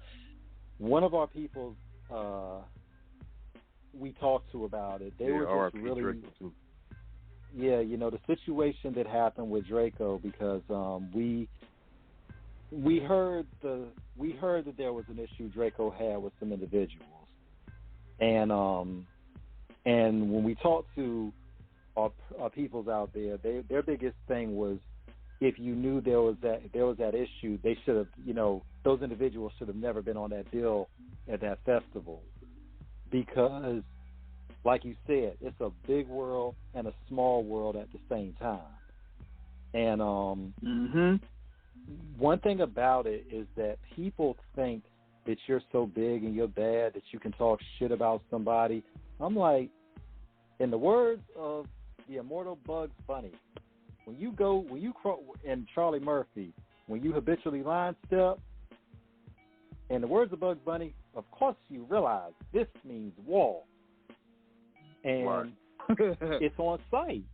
one of our people we talked to about it. They were just really, the situation that happened with Draco, because we heard that there was an issue Draco had with some individuals, and when we talked to our peoples out there, their biggest thing was, if you knew there was that issue, they should have, those individuals should have never been on that bill at that festival, because, like you said, it's a big world and a small world at the same time. And one thing about it is that people think that you're so big and you're bad that you can talk shit about somebody. I'm like, in the words of the immortal Bugz Bunny, and Charlie Murphy, when you habitually line step, in the words of Bugz Bunny, of course you realize this means war. And it's on site.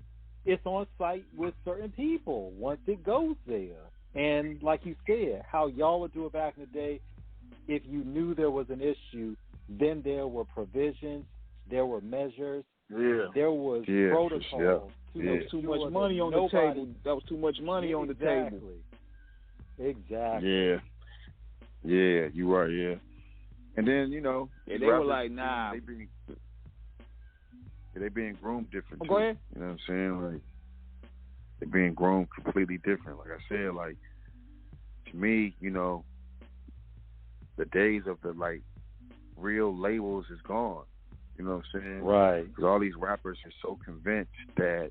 It's on site with certain people once it goes there. And like you said, how y'all would do it back in the day, if you knew there was an issue, then there were provisions, there were measures, there was protocols. There was too much money on the table. That was too much money on the table. Exactly. Yeah, you are, And then, they were like, nah. They being groomed different, too. Go ahead. You know what I'm saying? Like, they're being groomed completely different. Like I said, like, to me, the days of the like real labels is gone. You know what I'm saying? Right. Because all these rappers are so convinced that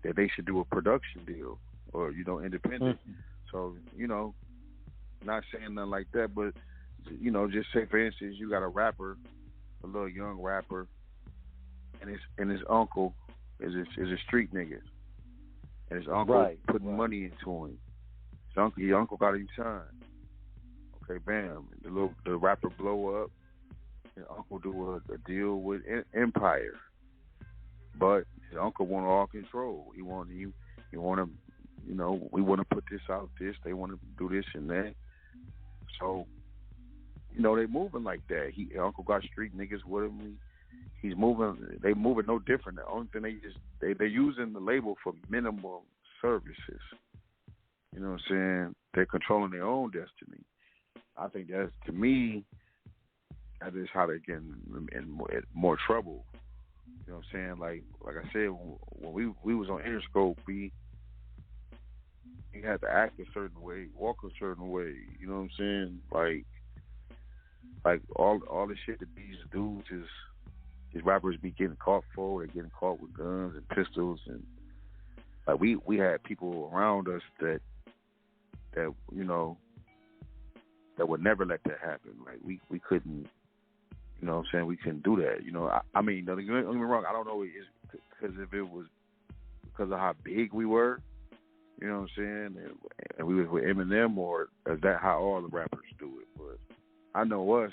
they should do a production deal or independent. Mm-hmm. So not saying nothing like that, but just say for instance, you got a rapper, a little young rapper, and his uncle is a street nigga, and his uncle putting money into him. His uncle got him signed. Okay, bam, the rapper blow up, and uncle do a deal with Empire, but his uncle want all control. He want to, we want to put this out. They want to do this and that. So, they moving like that. Uncle got street niggas with him. He's moving. They moving no different. The only thing they're using the label for minimum services. You know what I'm saying? They're controlling their own destiny. I think that's, to me, that is how they get in more trouble. You know what I'm saying? Like I said, when we was on Interscope, we had to act a certain way, walk a certain way. You know what I'm saying? Like all the shit that these dudes these rappers be getting caught for. They're getting caught with guns and pistols, and like we had people around us that that would never let that happen. Like we couldn't. You know what I'm saying? We couldn't do that. I mean, don't get me wrong. I don't know because if it was because of how big we were, you know what I'm saying, and we was with Eminem, or is that how all the rappers do it? But I know us,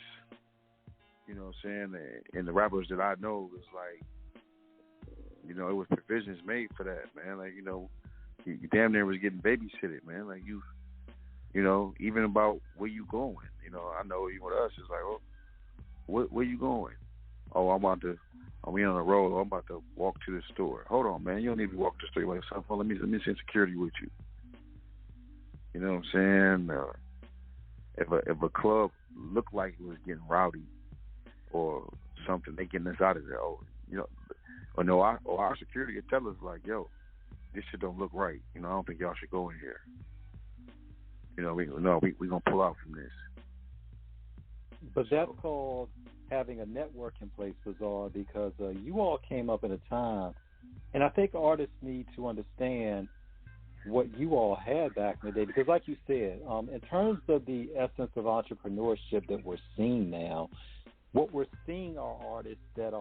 you know what I'm saying, and the rappers that I know was like, it was provisions made for that, man. Like, you damn near was getting babysitted, man. Like even about where you going. I know even with us, it's like, oh, where you going? Oh, we on the road. I'm about to walk to the store. Hold on, man. You don't need to walk to the store by yourself. Well, let me send security with you. You know what I'm saying? If a club looked like it was getting rowdy or something, they getting us out of there. Our security would tell us like, yo, this shit don't look right. I don't think y'all should go in here. We gonna pull out from this. But that's called having a network in place, Bizarre, because you all came up at a time, and I think artists need to understand what you all had back in the day. Because like you said, in terms of the essence of entrepreneurship that we're seeing now, what we're seeing are artists that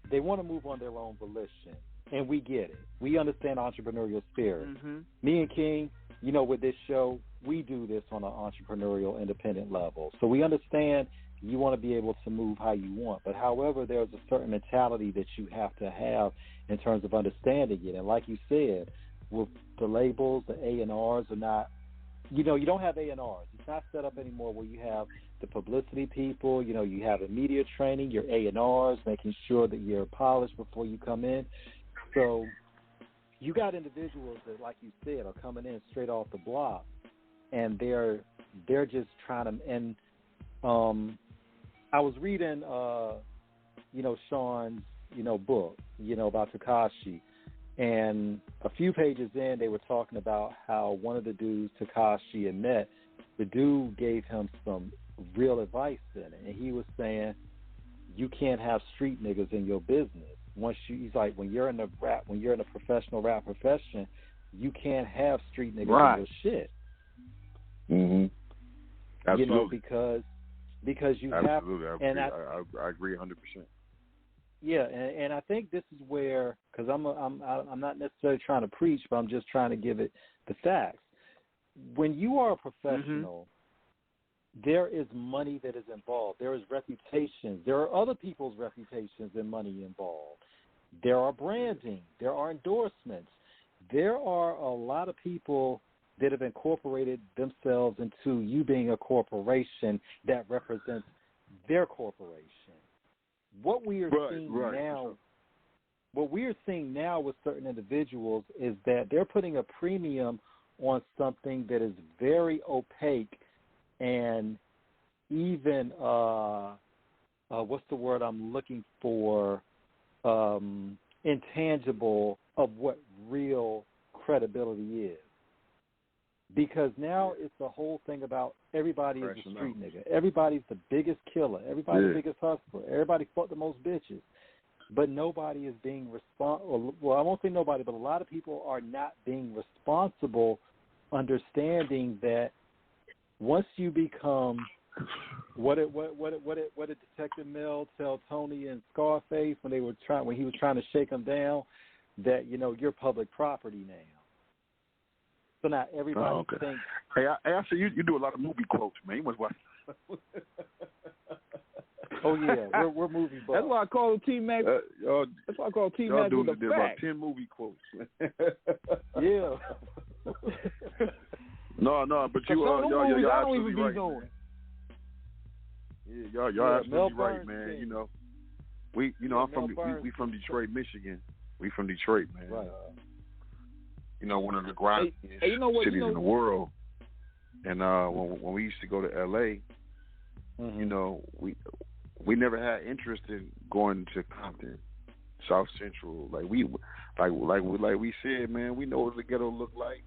they want to move on their own volition. And we get it. We understand entrepreneurial spirit. Mm-hmm. Me and King, with this show, we do this on an entrepreneurial, independent level. So we understand you want to be able to move how you want. But however, there's a certain mentality that you have to have in terms of understanding it. And like you said, with the labels, the A&Rs are not, you don't have A&Rs. It's not set up anymore where you have the publicity people, you have a media training, your A&Rs, making sure that you're polished before you come in. So you got individuals that, like you said, are coming in straight off the block, and they're just trying to. And I was reading, Sean's, book, about Tekashi, and a few pages in, they were talking about how one of the dudes Tekashi had met, the dude gave him some real advice in it, and he was saying, you can't have street niggas in your business. He's like, when you're in a professional rap profession, you can't have street niggas in your shit. Mhm. Absolutely. Because you absolutely. have. I agree 100%. Yeah, and I think this is where, because I'm not necessarily trying to preach, but I'm just trying to give it the facts. When you are a professional, there is money that is involved. There is reputations. There are other people's reputations and money involved. There are branding. There are endorsements. There are a lot of people that have incorporated themselves into you being a corporation that represents their corporation. What we are seeing now with certain individuals is that they're putting a premium on something that is very opaque and even what's the word I'm looking for? Intangible of what real credibility is. Because now it's the whole thing about everybody is a street nigga. Everybody's the biggest killer. Everybody's the biggest hustler. Everybody fucked the most bitches. But nobody is being responsible. Well, I won't say nobody, but a lot of people are not being responsible, understanding that once you become what did Detective Mel tell Tony and Scarface when he was trying to shake him down, that you're public property now. So now everybody thinks. Hey, I see you do a lot of movie quotes, man. You must watch. Oh yeah, we're movie buffs. That's why I call T-Mac. That's why I call T-Mac with the did about 10 movie quotes. Yeah. No, but y'all absolutely right. Man. Yeah, y'all absolutely right, man. I'm from Detroit, Michigan. We from Detroit, man. Right. One of the grimiest cities in the world. And when we used to go to L.A., we never had interest in going to Compton, South Central. Like we said, man, we know what the ghetto look like.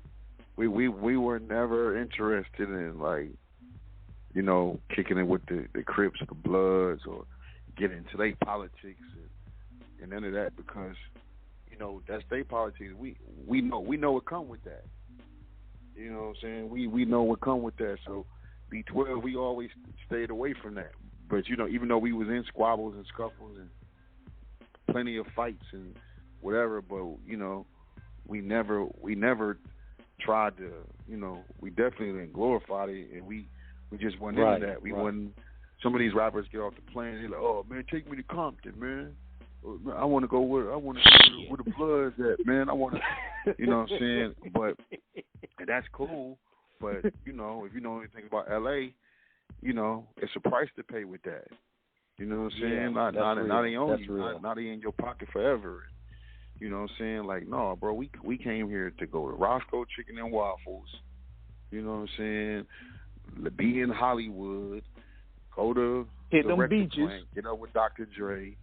We were never interested in kicking it with the Crips, the Bloods, or getting into their politics and none of that, because that's their politics. We know what come with that. You know what I'm saying? We know what come with that. So B12, we always stayed away from that. But even though we was in squabbles and scuffles and plenty of fights and whatever, but we never tried to, we definitely didn't glorify it, and we just went into that. We wasn't. Some of these rappers get off the plane, they're like, "Oh man, take me to Compton, man. I want to go where the Bloods at, man. I want to," you know what I'm saying? But and that's cool. But if you know anything about LA, it's a price to pay with that. You know what I'm saying? Not in your pocket forever. You know what I'm saying? Like, no, bro, we came here to go to Roscoe Chicken and Waffles. You know what I'm saying? Be in Hollywood, go to hit the them record beaches, plant, get up with Dr. Dre,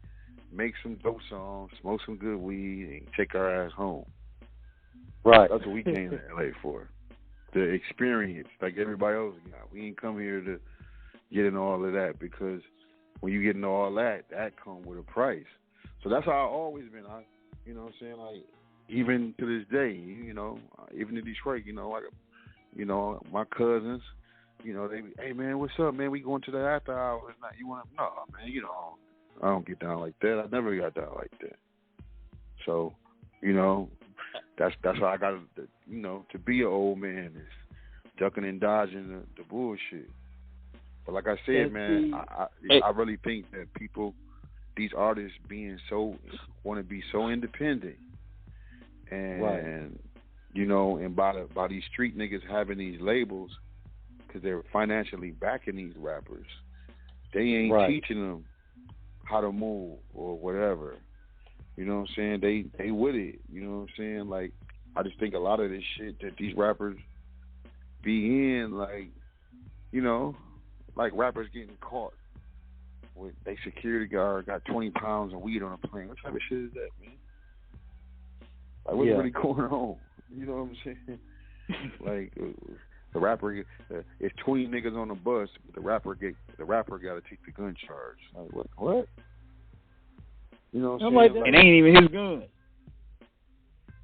make some dope songs, smoke some good weed, and take our ass home. Right. That's what we came to LA for. The experience, like everybody else got. We ain't come here to get in all of that, because when you get into all that comes with a price. So that's how I've always been. You know what I'm saying? Like, even to this day, even in Detroit, my cousins, they be, "Hey man, what's up, man? We going to the after hours night. You want to?" No, man, I don't get down like that. I never got down like that. So, that's how I got to be an old man is ducking and dodging the bullshit. But like I said, man, I really think that people, these artists want to be so independent, and and by these street niggas having these labels, because they're financially backing these rappers, they ain't teaching them how to move or whatever. You know what I'm saying? They with it. You know what I'm saying? Like, I just think a lot of this shit that these rappers be in, like rappers getting caught with they security guard got 20 pounds of weed on a plane. What type of shit is that, man? Like, what's really going on? You know what I'm saying? Like, the rapper, it's 20 niggas on the bus, but the rapper got to take the gun charge. Like, what? You know what I'm saying? Like, it ain't even his gun.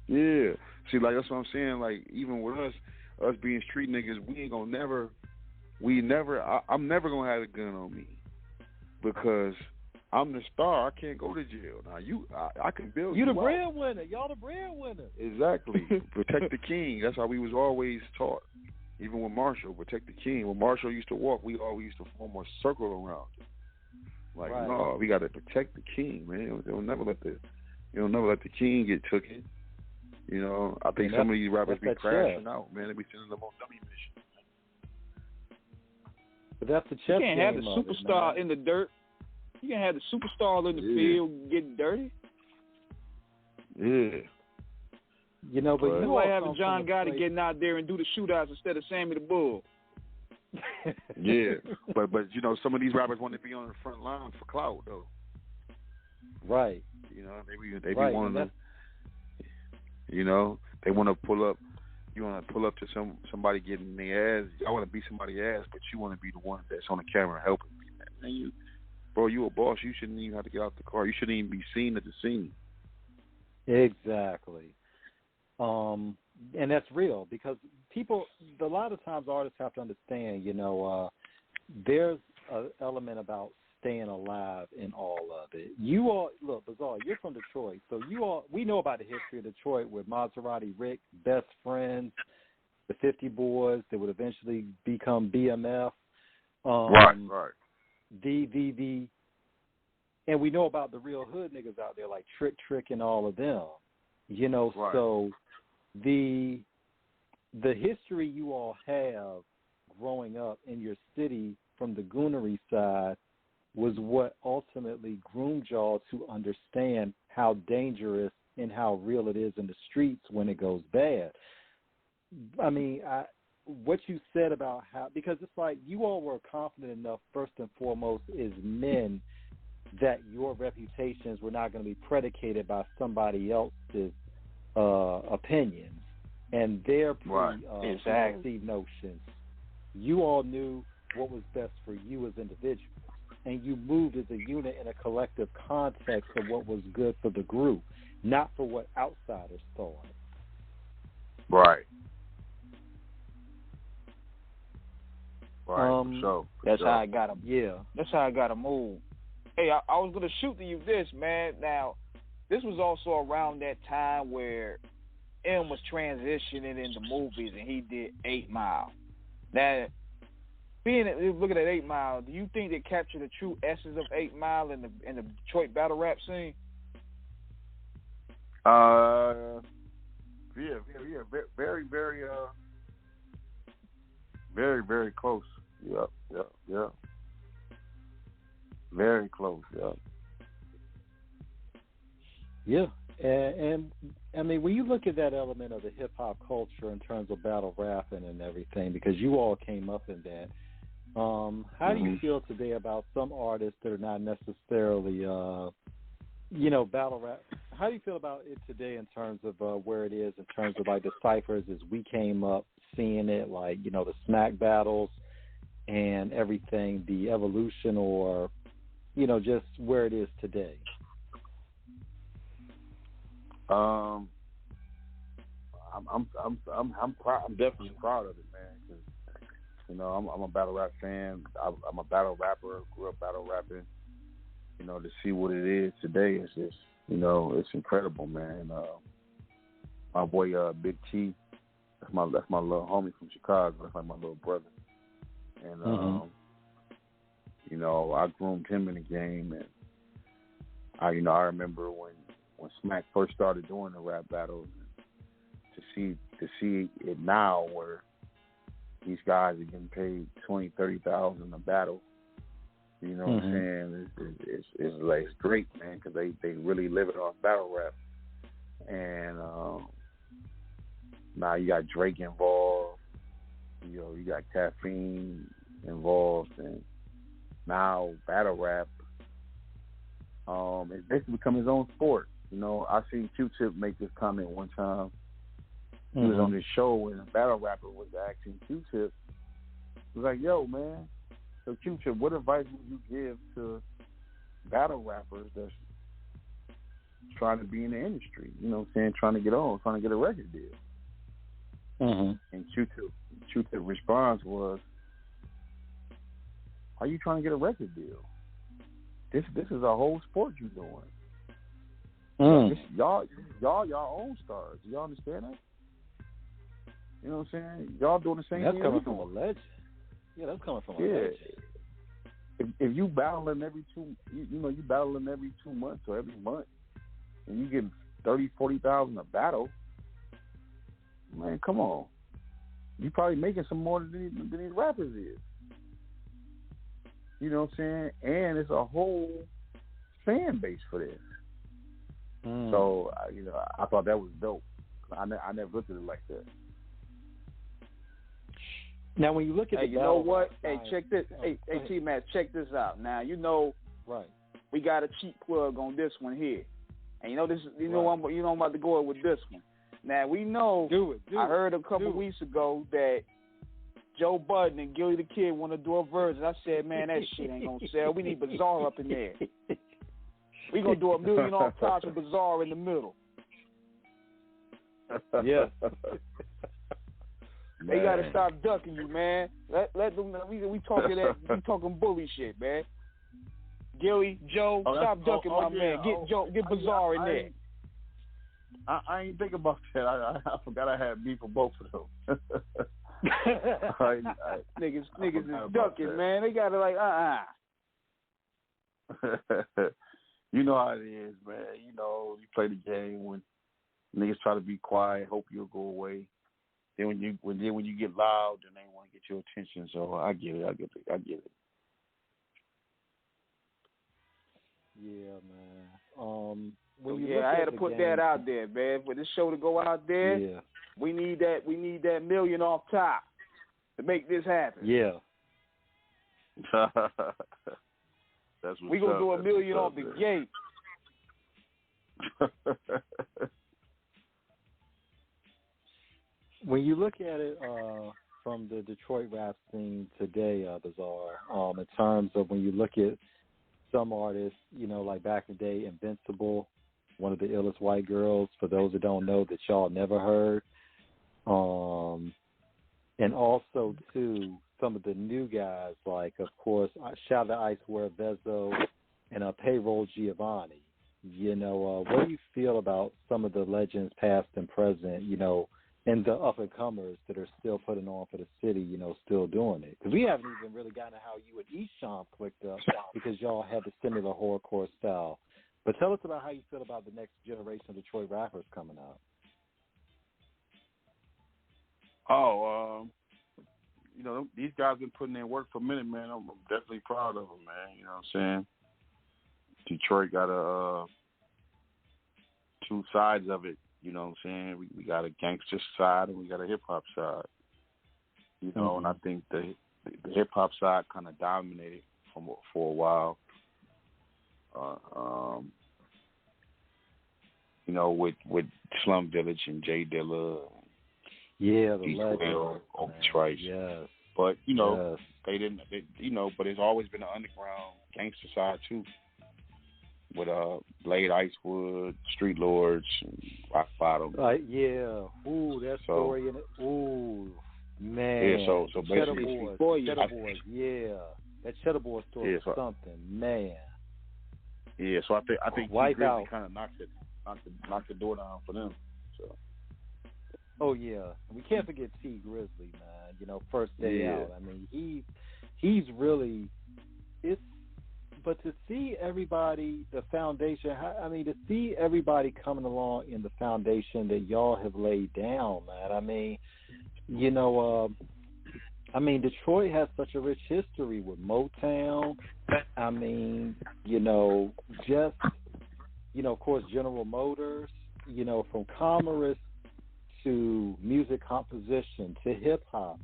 Yeah. See, like, that's what I'm saying. Like, even with us being street niggas, I'm never gonna have a gun on me, because I'm the star. I can't go to jail. Now I can build you. You the breadwinner. Y'all the breadwinner. Exactly. Protect the king. That's how we was always taught. Even with Marshall, protect the king. When Marshall used to walk, we always used to form a circle around him. Like, no, we got to protect the king, man. They'll never let the king get taken. I think some of these rappers be crashing out, man. They be sending them on dummy missions. But that's the chess game. You can't have the superstar in the dirt. You can't have the superstar in the field getting dirty. Yeah. But you like having John Gotti getting out there and do the shootouts instead of Sammy the Bull. Yeah, but some of these rappers want to be on the front line for clout, though. Right. They be wanting to. They want to pull up You want to pull up to somebody getting their ass. I want to beat somebody's ass, but you want to be the one that's on the camera helping me. Man, you a boss. You shouldn't even have to get out the car. You shouldn't even be seen at the scene. Exactly. And that's real because people, a lot of times artists have to understand, there's an element about staying alive in all of it. You all, look, Bizarre, you're from Detroit, so we know about the history of Detroit with Maserati Rick, best friends, the 50 Boys that would eventually become BMF. Right. And we know about the real hood niggas out there like Trick and all of them. Right. So the history you all have growing up in your city from the Goonery side was what ultimately groomed y'all to understand how dangerous and how real it is in the streets when it goes bad. I mean, what you said about how, because it's like you all were confident enough, first and foremost, as men, that your reputations were not going to be predicated by somebody else's opinions and their preconceived notions. You all knew what was best for you as individuals, and you moved as a unit in a collective context of what was good for the group, not for what outsiders thought. Right. Right. That's how I got to. Yeah. That's how I got to move. Hey, I was gonna shoot to you this, man. Now, this was also around that time where M was transitioning into movies, and he did 8 Mile. Now, looking at 8 Mile, do you think they captured the true essence of 8 Mile in the Detroit battle rap scene? Yeah, very, very close. Yep. Very close. Yep. Yeah, and I mean, when you look at that element of the hip hop culture in terms of battle rapping and everything, because you all came up in that, how do you feel today about some artists that are not necessarily, battle rap? How do you feel about it today in terms of where it is, in terms of like the ciphers as we came up seeing it, like, the smack battles and everything, the evolution or, just where it is today? I'm definitely proud of it, man. 'Cause, I'm a battle rap fan. I'm a battle rapper. Grew up battle rapping. To see what it is today is just, it's incredible, man. My boy Big T, that's my little homie from Chicago. That's like my little brother. And I groomed him in the game, and I remember when Smack first started doing the rap battles, to see it now where these guys are getting paid $20,000-$30,000 a battle. You know what I'm saying? It's great, man, because they really live it on battle rap. And now you got Drake involved. You got Caffeine involved, and now battle rap. It's basically become his own sport. I seen Q-Tip make this comment one time. He was on this show and a battle rapper was asking Q-Tip. He was like, "Yo, man, so Q-Tip, what advice would you give to battle rappers that's trying to be in the industry? Trying to get on, trying to get a record deal?" And Q-Tip response was, "How you trying to get a record deal? This is a whole sport you doing. Y'all own stars. Y'all understand that? You know what I'm saying? Y'all doing the same thing. That's coming from a legend. Yeah, that's coming from a legend. If you battling every you battling every 2 months or every month, and you get $30,000-$40,000 a battle, man, come on. You probably making some more than these rappers is. You know what I'm saying? And it's a whole fan base for this. So, I thought that was dope. I never looked at it like that. Now, when you look at you know what? Hey, check this. Hey, T-Mac, check this out. Now, right. We got a cheap plug on this one here. And this, I'm about to go with this one. Now we know. I heard a couple weeks ago that Joe Budden and Gilly the Kid want to do a version. I said, man, that shit ain't gonna sell. We need Bizarre up in there. We gonna do $1 million off tops and Bizarre in the middle. Yeah. They gotta stop ducking you, man. Let them. We talking that. We talking bully shit, man. Gilly, Joe, stop ducking my man. Get Bizarre in there. I ain't think about that. I forgot I had beef for both of them. Niggas is ducking, man. They gotta like, You know how it is, man. You know, you play the game when niggas try to be quiet, hope you'll go away. Then when you get loud, then they want to get your attention. So I get it. Yeah, man. I had to put that out there, man. For this show to go out there, we need that $1 million off top to make this happen. Yeah. That's we gonna do $1 million off the gate. When you look at it from the Detroit rap scene today, Bizarre, in terms of when you look at some artists, you know, like back in the day, Invincible, one of the illest white girls, for those that don't know, that y'all never heard. And also, too, some of the new guys, like, of course, shout out to Icewear Vezo and Payroll Giovanni. You know, what do you feel about some of the legends past and present, you know, and the up-and-comers that are still putting on for the city, you know, still doing it? Because we haven't even really gotten to how you and Esham clicked up because y'all had the similar horrorcore style. But tell us about how you feel about the next generation of Detroit rappers coming out. You know, these guys been putting in work for a minute, man. I'm definitely proud of them, man. You know what I'm saying? Detroit got two sides of it. You know what I'm saying? We got a gangster side and we got a hip-hop side. You know, and I think the hip-hop side kind of dominated for a while. You know, with Slum Village and Jay Dilla. Yeah, the legend. Trice. Yes. But, you know, they didn't, but it's always been an underground gangster side, too. With Blade Icewood, Street Lords, and Rock Bottom. Yeah. Ooh, that story in it. Ooh, man. Yeah, so basically, Cheddar Boys, yeah. That Cheddar Boy story is something, man. Yeah, so I think Wipe Grizzly out. kind of knocked the door down for them. So. Oh yeah, we can't forget T Grizzly, man. You know, first day out. I mean, he's really But to see everybody, the foundation. I mean, to see everybody coming along in the foundation that y'all have laid down, man. I mean, you know, Detroit has such a rich history with Motown. I mean, you know, just, you know, of course, General Motors, you know, from commerce to music composition to hip-hop.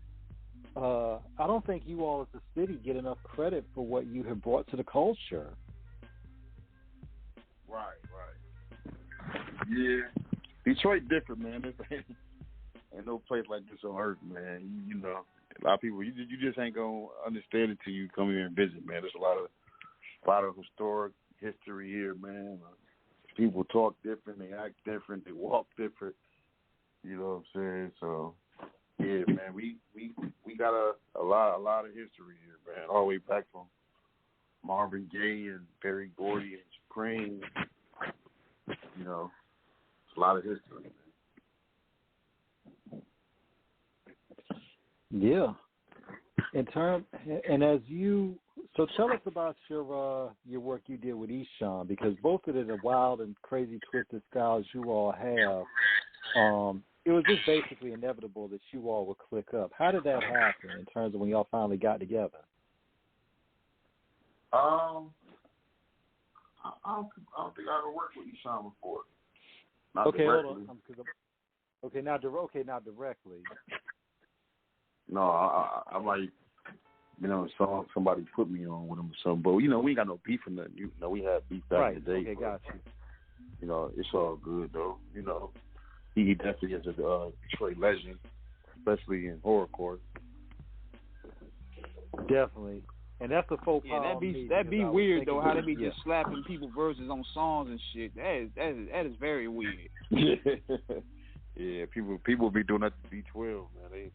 I don't think you all as a city get enough credit for what you have brought to the culture. Right. Yeah. Detroit different, man. Ain't no place like this on earth, man. You know, a lot of people, you just ain't going to understand it till you come here and visit, man. There's a lot of historic history here, man. People talk different, they act different, they walk different. You know what I'm saying? So, yeah, man, we got a lot of history here, man. All the way back from Marvin Gaye and Berry Gordy and Supreme. You know, it's a lot of history, man. Yeah. So tell us about your work you did with Esham, because both of the wild and crazy twisted styles you all have, it was just basically inevitable that you all would click up. How did that happen in terms of when y'all finally got together? I don't think I ever worked with Esham before. Not directly. Hold on. Not directly. No, I might, you know, somebody put me on with him or something. But, you know, we ain't got no beef or nothing. We had beef back in the day. Okay, got you. You know, it's all good, though. You know, he definitely is a Detroit legend, especially in horrorcore. Definitely. And that's a faux pas. Yeah, that'd be weird though. How they be just slapping people verses on songs and shit. That is very weird. Yeah, people be doing that to D12, man. They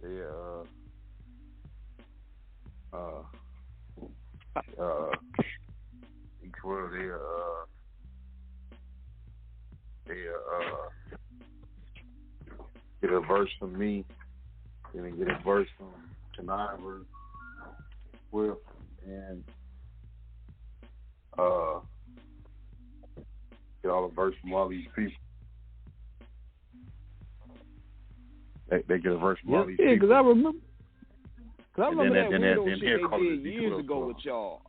D12 they get a verse from me, and they get a verse from Conniver, Will, and get all the verse from all these people. They get a verse from all these people. Yeah, because I remember that weirdo then shit they did years ago with y'all.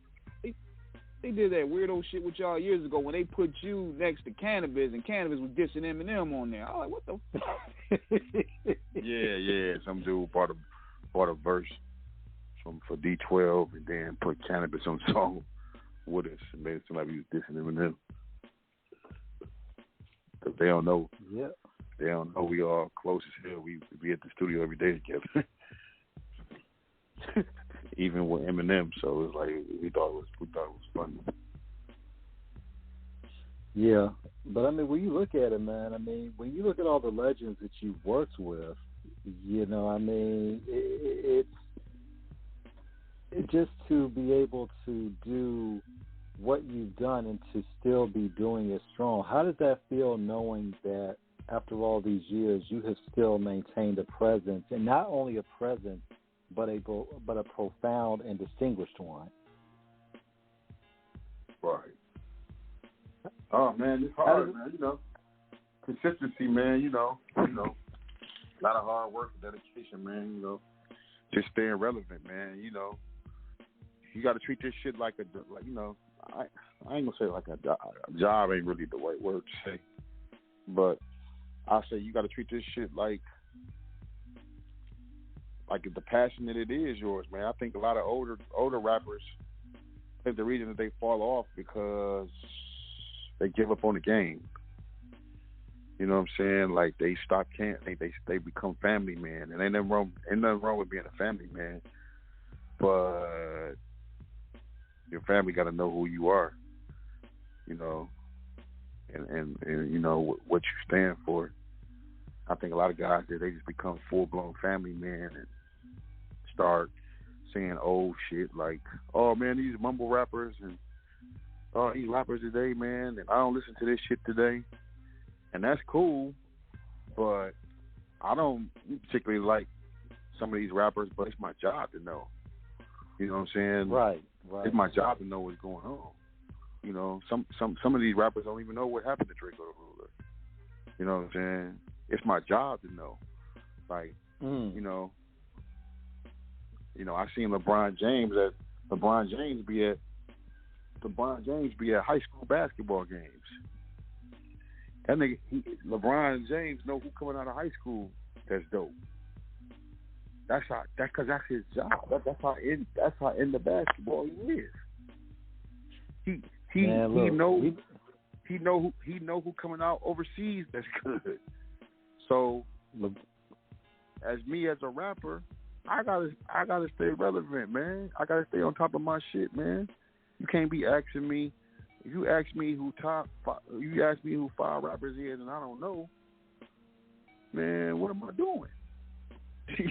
They did that weirdo shit with y'all years ago when they put you next to Cannabis, and Cannabis was dissing Eminem on there. I was like, what the fuck? Yeah. Some dude bought a verse for D12 and then put Cannabis on the song with us and made it seem like he was dissing Eminem. Because they don't know. Yeah. They don't know we all close as hell. We be at the studio every day together. Even with Eminem, so it's like we thought it was funny. Yeah, but I mean, when you look at it, man, I mean, when you look at all the legends that you've worked with, you know, I mean, it's just to be able to do what you've done and to still be doing it strong. How does that feel, knowing that after all these years, you have still maintained a presence, and not only a presence, but a profound and distinguished one? Right. Oh man, it's hard, man. You know, consistency, man. You know, a lot of hard work and dedication, man. You know, just staying relevant, man. You know, you got to treat this shit like I ain't gonna say like a job. Job ain't really the right word to say, but I say you got to treat this shit like the passion that it is yours, man. I think a lot of older rappers, I think the reason that they fall off because they give up on the game. You know what I'm saying? Like they stop they become family man, and ain't nothing wrong with being a family man, but your family got to know who you are, you know, and you know what you stand for. I think a lot of guys there, they just become full-blown family man and start saying old shit like, oh man, these mumble rappers and these rappers today, man, and I don't listen to this shit today. And that's cool, but I don't particularly like some of these rappers, but it's my job to know. You know what I'm saying? Right. It's my job to know what's going on. You know, some of these rappers don't even know what happened to Draco the Ruler. You know what I'm saying? It's my job to know. Like, you know, I seen LeBron James be at high school basketball games. That nigga, LeBron James know who coming out of high school that's dope. That's his job. That's how in the basketball he is. He know who coming out overseas that's good. So as a rapper, I gotta stay relevant, man. I gotta stay on top of my shit, man. You can't be asking me. If you ask me who 5 rappers is and I don't know, man, what am I doing?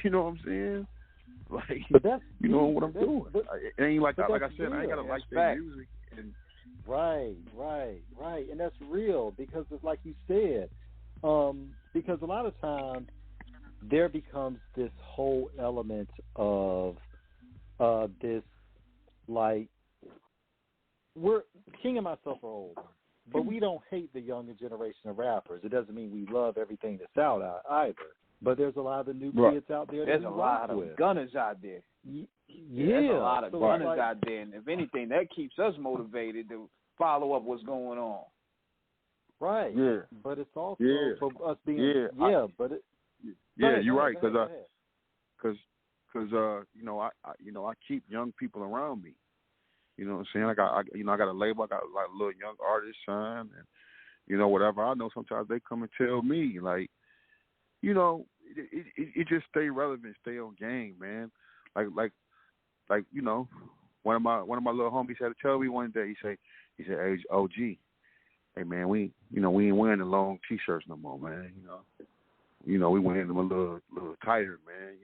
You know what I'm saying? Like, you know what I'm doing. It ain't like I said, I ain't gotta like their music. And Right. And that's real, because it's like you said, because a lot of times there becomes this whole element of this, like, King and myself are old, but we don't hate the younger generation of rappers. It doesn't mean we love everything that's out either. But there's a lot of the new kids out there. There's a lot of gunners out there. There's a lot of gunners out there, and if anything, that keeps us motivated to follow up what's going on. Right. Yeah. But it's also for us being. You're right, because you know I keep young people around me. You know what I'm saying? I got a label. I got like a little young artist son, whatever I know, sometimes they come and tell me, like, it just stay relevant, stay on game, man. Like, one of my little homies had to tell me one day. He said, "Hey, OG, hey man, we ain't wearing the long t-shirts no more, man. We wearing them a little tighter, man.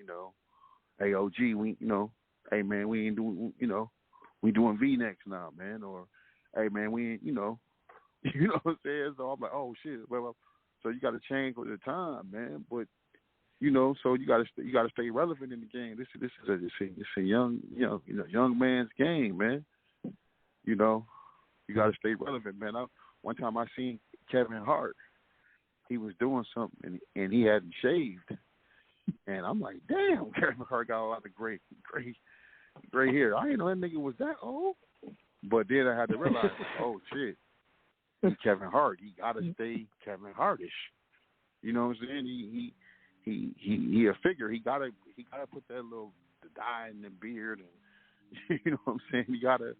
Hey, OG, hey man, we ain't doing, we doing V-necks now, man. Or, hey man, we ain't, what I'm saying. So I'm like, oh shit, well, so you got to change with the time, man. But so you got to stay relevant in the game. This is a young young man's game, man. You got to stay relevant, man. One time I seen Kevin Hart. He was doing something and he hadn't shaved, and I'm like, damn, Kevin Hart got a lot of gray hair. I didn't know that nigga was that old. But then I had to realize, oh shit, he's Kevin Hart. He got to stay Kevin Hartish. You know what I'm saying? He a figure. He gotta put that little dye in the beard, and you know what I'm saying. He gotta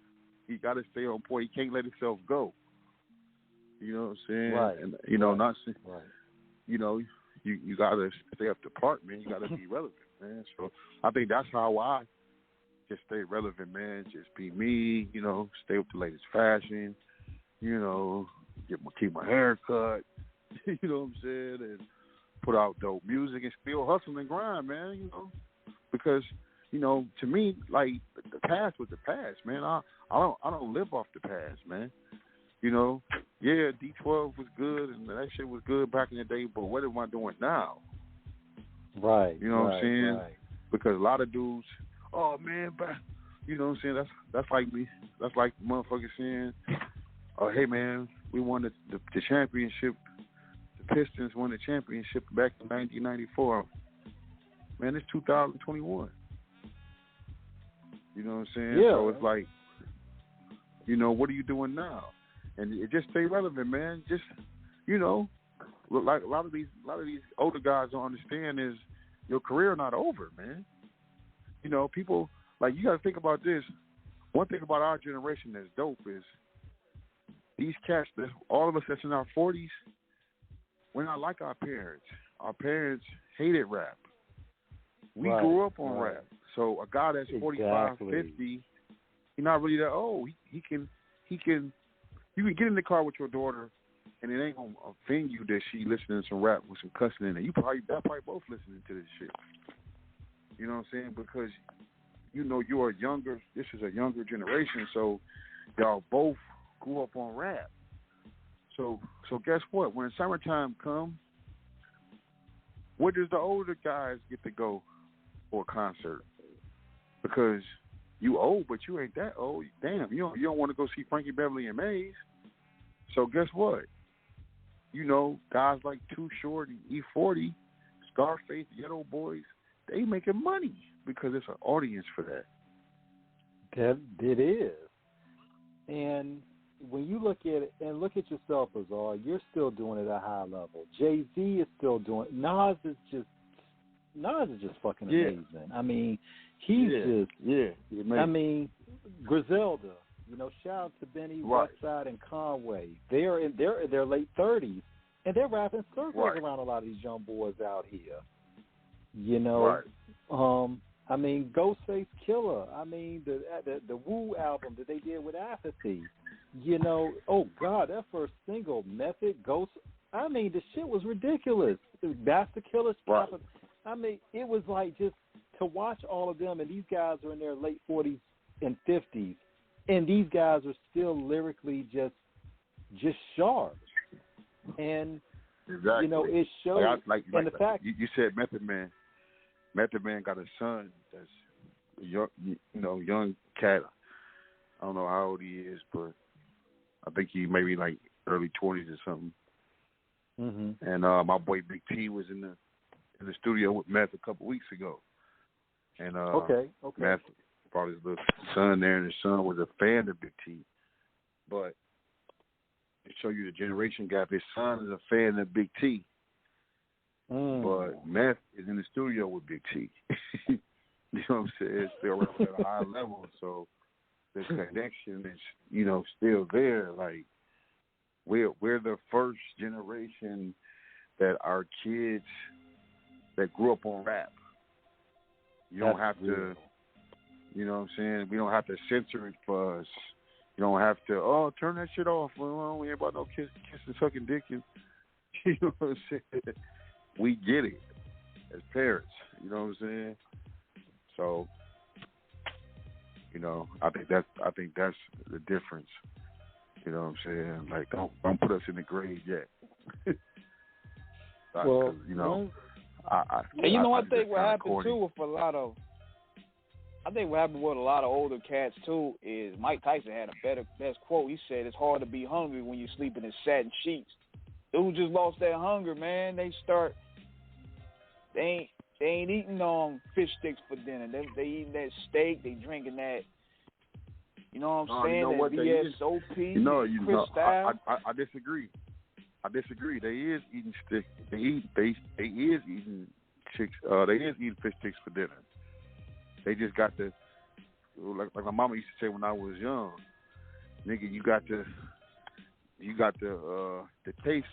stay on point. He can't let himself go. You know what I'm saying? Right. And right. You gotta stay up to part, man. You gotta be relevant, man. So I think that's how I just stay relevant, man. Just be me. Stay with the latest fashion. Keep my hair cut. You know what I'm saying? And put out dope music and still hustle and grind, man, because, to me, like, the past was the past, man. I don't live off the past, man. Yeah, D12 was good and that shit was good back in the day, but what am I doing now? Right. You know what I'm saying? Right. Because a lot of dudes, oh man, you know what I'm saying? That's like me. That's like motherfuckers saying, oh hey man, we won the championship. Pistons won the championship back in 1994. Man, it's 2021. You know what I'm saying? Yeah. So it's like, what are you doing now? And it just stay relevant, man. Just, like a lot of these older guys don't understand is your career not over, man. People, like, you got to think about this. One thing about our generation that's dope is these cats, all of us that's in our 40s, we're not like our parents. Our parents hated rap. We grew up on rap. So a guy that's 45, 50, he's not really that old. You can get in the car with your daughter, and it ain't gonna offend you that she listening to some rap with some cussing in it. Y'all probably both listening to this shit. You know what I'm saying? Because this is a younger generation, so y'all both grew up on rap. So guess what? When summertime comes, where does the older guys get to go for a concert? Because you old, but you ain't that old. Damn, you don't want to go see Frankie Beverly and Maze. So guess what? Guys like Too Short and E40, Scarface, Ghetto Boys, they making money because there's an audience for that. That it is. And when you look at it, and look at yourself, Azar, you're still doing it at a high level. Jay-Z is still doing it. Nas is just fucking amazing. I mean, he's I mean, Griselda, shout out to Benny, Westside, and Conway. They're in their late 30s, and they're rapping circles around a lot of these young boys out here. I mean, Ghostface Killer. I mean, the Woo album that they did with Apathy. Oh God, that first single, Method, Ghost. I mean, the shit was ridiculous. Bastard Killers. I mean, it was like just to watch all of them, and these guys are in their late 40s and 50s, and these guys are still lyrically just sharp. And it shows. And the fact you said Method Man. Method Man got a son that's young cat. I don't know how old he is, but I think he maybe like early 20s or something. Mm-hmm. And my boy Big T was in the studio with Meth a couple weeks ago. And okay. Meth brought his little son there, and his son was a fan of Big T. But to show you the generation gap, his son is a fan of Big T. But Meth is in the studio with Big T. You know what I'm saying? It's still at a high level, so the connection is, still there. Like, we're the first generation that our kids that grew up on rap. You don't have to, you know what I'm saying? We don't have to censor it for us. You don't have to, turn that shit off. Well, we ain't about no kiss and sucking dick. You know what I'm saying? We get it as parents. You know what I'm saying? So, you know, I think that's the difference. You know what I'm saying? Like, don't put us in the grave yet. Well, you know, I think what happened too with a lot of older cats too is Mike Tyson had a best quote. He said, "It's hard to be hungry when you're sleeping in satin sheets." Dudes just lost their hunger, man. They ain't eating fish sticks for dinner. They eating that steak. They drinking that. You know what I'm saying? You know what? Cristal. I disagree. They is eating sticks. They is eating chicks. They is eating fish sticks for dinner. They just got the like my mama used to say when I was young, nigga, you got the taste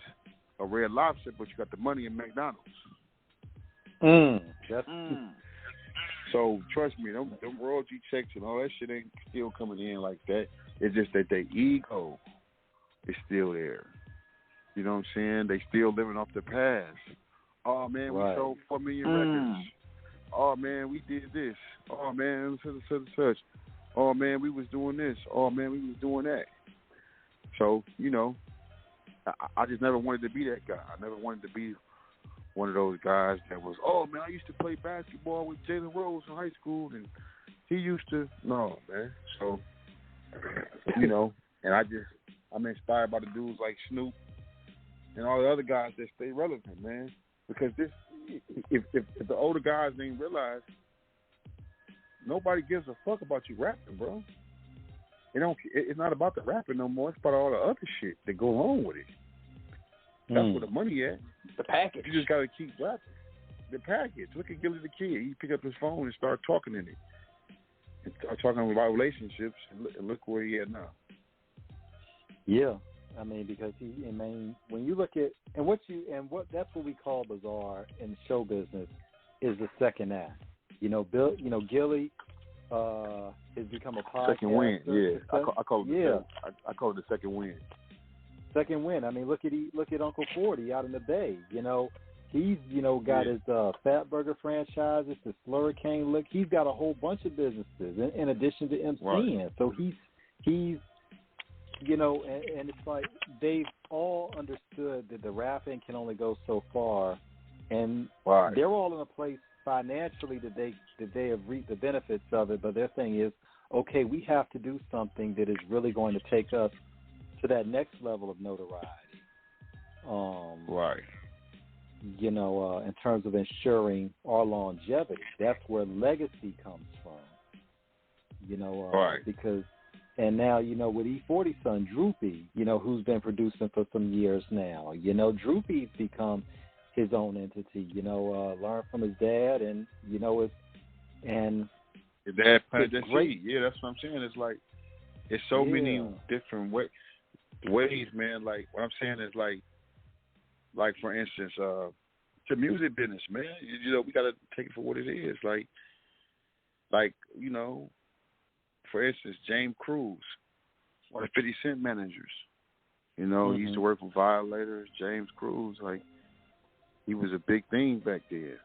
of Red Lobster, but you got the money in McDonald's. So trust me, them royalty checks and all that shit ain't still coming in like that. It's just that their ego is still there. You know what I'm saying? They still living off the past. Oh man, we sold 4 million records. Oh man, we did this. Oh man, such. Oh man, we was doing this. Oh man, we was doing that. So, you know, I just never wanted to be that guy. I never wanted to be one of those guys that was, oh man, I used to play basketball with Jalen Rose in high school, and he used to. No, man. So, you know, and I'm inspired by the dudes like Snoop and all the other guys that stay relevant, man. Because if the older guys didn't realize, nobody gives a fuck about you rapping, bro. It's not about the rapping no more. It's about all the other shit that go along with it. That's where the money at. The package. You just got to keep rapping. The package. Look at Gilly the Kid. He pick up his phone and start talking in it. And start talking about relationships, and look where he at now. Yeah. I mean, because when you look at that's what we call bizarre in show business is the second act. You know, Gilly has become a podcast. Second win, yeah. I call it I call it the second win. Second win. I mean, look at Uncle 40 out in the Bay. You know, he's got his Fat Burger franchises, the Slurricane Lick. He's got a whole bunch of businesses in addition to MCing. Right. So he's you know, and it's like they've all understood that the rapping can only go so far, and they're all in a place financially that they have reaped the benefits of it. But their thing is, okay, we have to do something that is really going to take us to that next level of notoriety. You know, in terms of ensuring our longevity, that's where legacy comes from. You know, because. And now, you know, with E40's son, Droopy, you know, who's been producing for some years now, you know, Droopy's become his own entity, you know, learned from his dad and, you know, his dad planted that seed. Yeah, that's what I'm saying. It's like, it's so many different ways, man. Like, what I'm saying is like for instance, the music business, man, you know, we got to take it for what it is. Like, you know, for instance, James Cruz, one of 50 Cent managers. You know, he used to work with Violators. James Cruz, like, he was a big thing back there.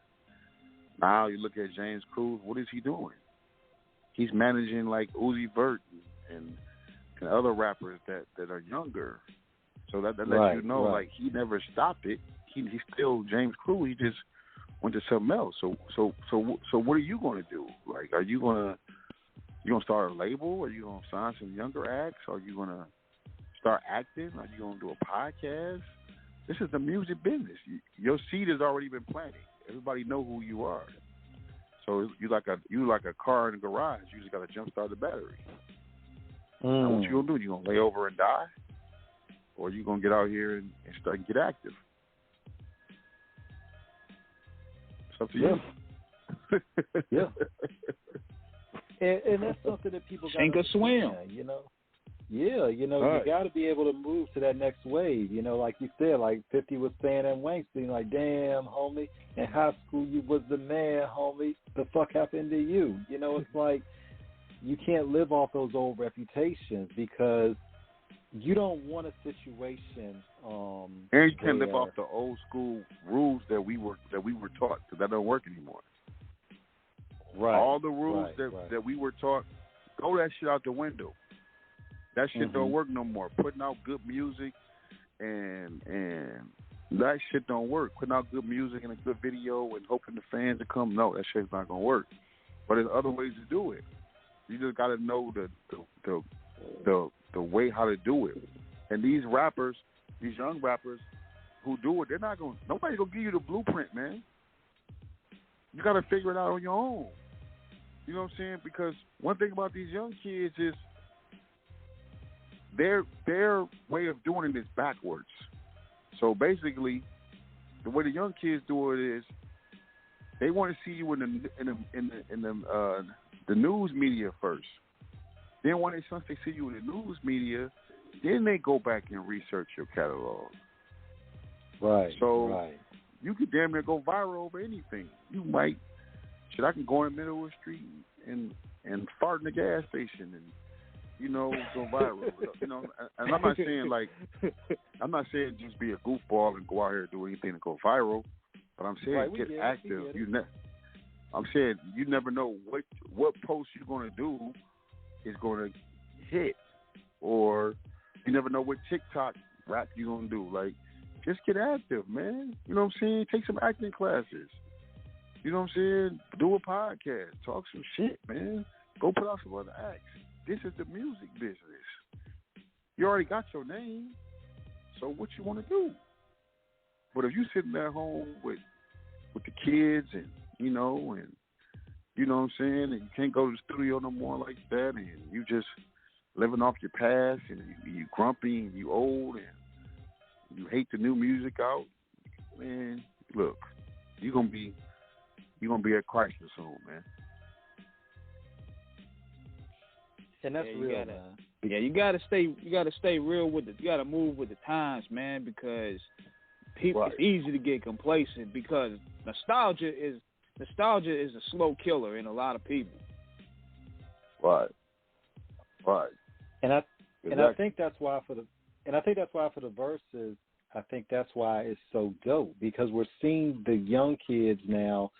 Now you look at James Cruz, what is he doing? He's managing, like, Uzi Vert and other rappers that are younger. So that lets you know, like, he never stopped it. He's still James Cruz. He just went to something else. So what are you going to do? Like, are you going to start a label? Are you going to sign some younger acts? Are you going to start acting? Are you going to do a podcast? This is the music business. Your seed has already been planted. Everybody know who you are. So you like a car in the garage. You just got to jump start the battery. Now what you going to do? You going to lay over and die? Or you going to get out here and start and get active? It's up to you. Yeah. And that's something that people got to sink or swim. You know, Yeah, you got to be able to move to that next wave. Like you said, like 50 was saying in Langston, like, damn, homie, in high school you was the man, homie. The fuck happened to you? It's like you can't live off those old reputations because you don't want a situation. And you can't live off the old school rules that we were taught, because that don't work anymore. Right. All the rules that we were taught, throw that shit out the window. That shit don't work no more. Putting out good music and that shit don't work. Putting out good music and a good video and hoping the fans will come. No, that shit's not gonna work. But there's other ways to do it. You just gotta know the way how to do it. And these rappers, these young rappers who do it, nobody's gonna give you the blueprint, man. You gotta figure it out on your own. You know what I'm saying? Because one thing about these young kids is their way of doing it is backwards. So basically, the way the young kids do it is they want to see you in the news media first. Then once they see you in the news media, then they go back and research your catalog. Right. So you could damn near go viral over anything. You might. Shit, I can go in the middle of the street and fart in the gas station and go viral. And I'm not saying just be a goofball and go out here and do anything to go viral, but I'm saying get active. I'm saying you never know what post you're gonna do is gonna hit, or you never know what TikTok rap you're gonna do. Like, just get active, man. You know what I'm saying? Take some acting classes. You know what I'm saying? Do a podcast. Talk some shit, man. Go put out some other acts. This is the music business. You already got your name, so what you want to do? But if you sitting at home with the kids and you know what I'm saying, and you can't go to the studio no more like that, and you just living off your past, and you grumpy and you old and you hate the new music out, man, look, you're gonna be at Chrysler soon, man. And that's real, man. Yeah, you gotta stay real with it. You gotta move with the times, man, because people, it's easy to get complacent because nostalgia is a slow killer in a lot of people. Right. And I think that's why for the verses, I think that's why it's so dope, because we're seeing the young kids now,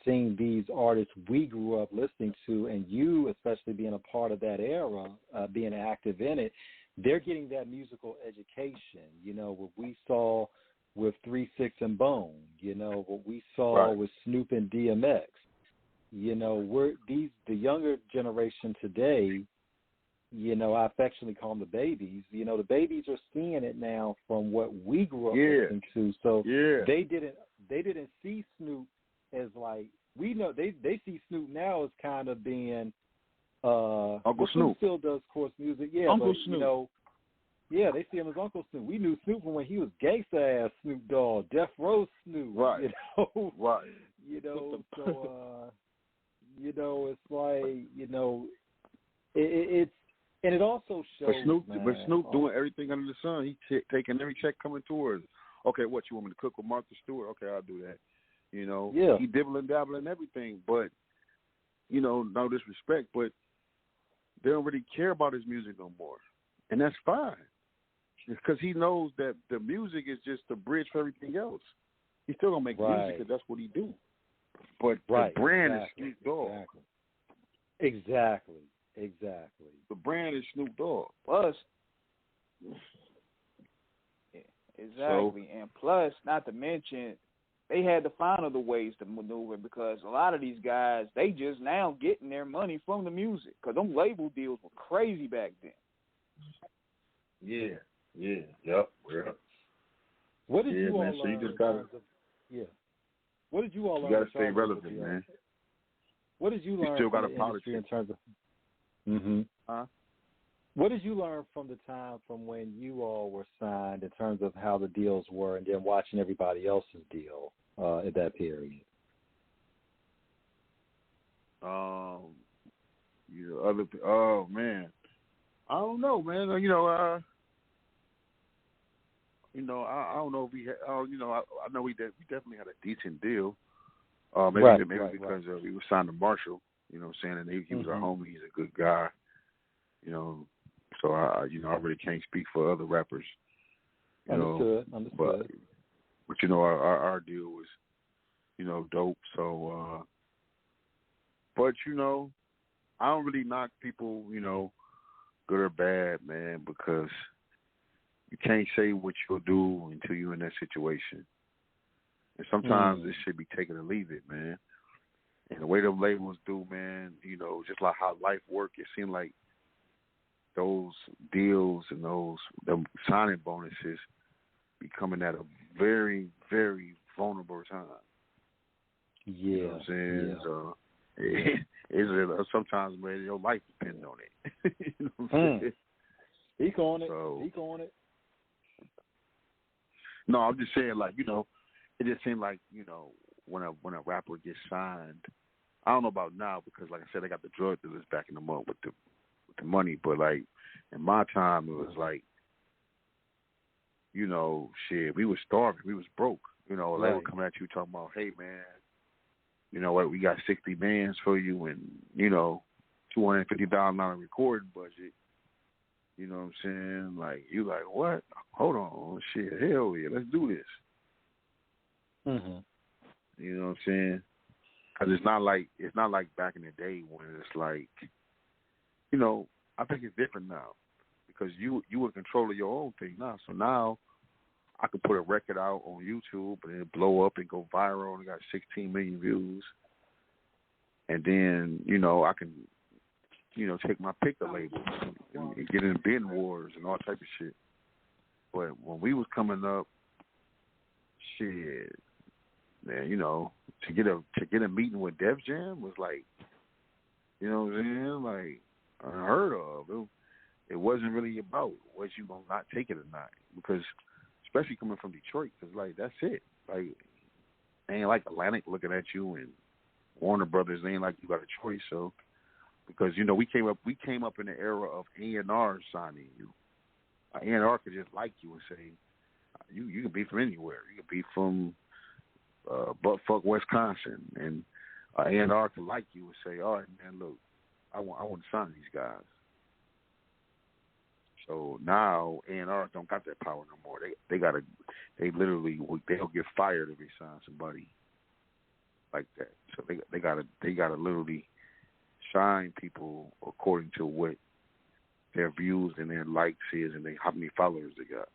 seeing these artists we grew up listening to, and you especially being a part of that era, being active in it, they're getting that musical education, what we saw with 3 6 and Bone, what we saw with Snoop and DMX. The younger generation today, I affectionately call them the babies. The babies are seeing it now from what we grew up listening to. So they didn't see Snoop as like, we know they see Snoop now as kind of being Uncle Snoop. Still does course music, Uncle Snoop. They see him as Uncle Snoop. We knew Snoop from when he was gangsta ass Snoop Dogg, Death Row Snoop. Right. Right. So it's like, it's and it also shows. But Snoop doing everything under the sun. He taking every check coming towards. Okay, what you want me to cook with Martha Stewart? Okay, I'll do that. He dibble and dabble and everything, but no disrespect, but they don't really care about his music no more, and that's fine, because he knows that the music is just the bridge for everything else. He still gonna make music because that's what he do. But the brand is Snoop Dogg. Exactly. The brand is Snoop Dogg. Plus, exactly, and plus, not to mention, they had to find other ways to maneuver, because a lot of these guys, they just now getting their money from the music, because them label deals were crazy back then. Yep. What did you all man, learn? So you just gotta, What did you all learn? You gotta stay relevant, man. What did you learn? You still from gotta the polish industry in terms of? What did you learn from the time from when you all were signed in terms of how the deals were, and then watching everybody else's deal at that period? Oh man, I don't know, man. I don't know if we had. I know we definitely had a decent deal. Maybe because he was signed to Marshall. You know what I'm saying? And he was our homie. He's a good guy. So I really can't speak for other rappers. Understood. But our deal was, dope. So, but I don't really knock people, good or bad, man, because you can't say what you'll do until you're in that situation. And sometimes this should be take it or leave it, man. And the way the labels do, man, just like how life works, it seems like those deals and them signing bonuses be coming at a very, very vulnerable time. Yeah. You know what I'm saying? Yeah. So sometimes, man, your life depends on it. You know what I'm saying? Speak on it. No, I'm just saying, like, it just seemed like, when a rapper gets signed, I don't know about now because, like I said, they got the drug dealers backing them up with the money. But like in my time, it was like, shit, we was starving, we was broke. They were coming at you talking about, hey man, you know what, we got 60 bands for you and $250,000 recording budget. You know what I'm saying? Like you like what? Hold on, shit, hell yeah, let's do this. Mm-hmm. You know what I'm saying? Cause it's not like back in the day when it's like, I think it's different now because you in control of your own thing now. So now I can put a record out on YouTube and it blow up and go viral and it got 16 million views. And then, I can, take my pick of labels and get in bin wars and all type of shit. But when we was coming up, shit, man, to get a meeting with Def Jam was like, you know what I'm saying, like unheard of. It wasn't really about was you gonna not take it or not, because especially coming from Detroit, because like that's it. Like ain't like Atlantic looking at you and Warner Brothers ain't like you got a choice. So because we came up in the era of A&R signing you. A&R could just like you and say you can be from anywhere. You can be from buttfuck Wisconsin, and A&R could like you and say, all right, man, look, I want to sign these guys. So now A&R don't got that power no more. They'll get fired if they sign somebody like that. So they gotta literally sign people according to what their views and their likes is and how many followers they got.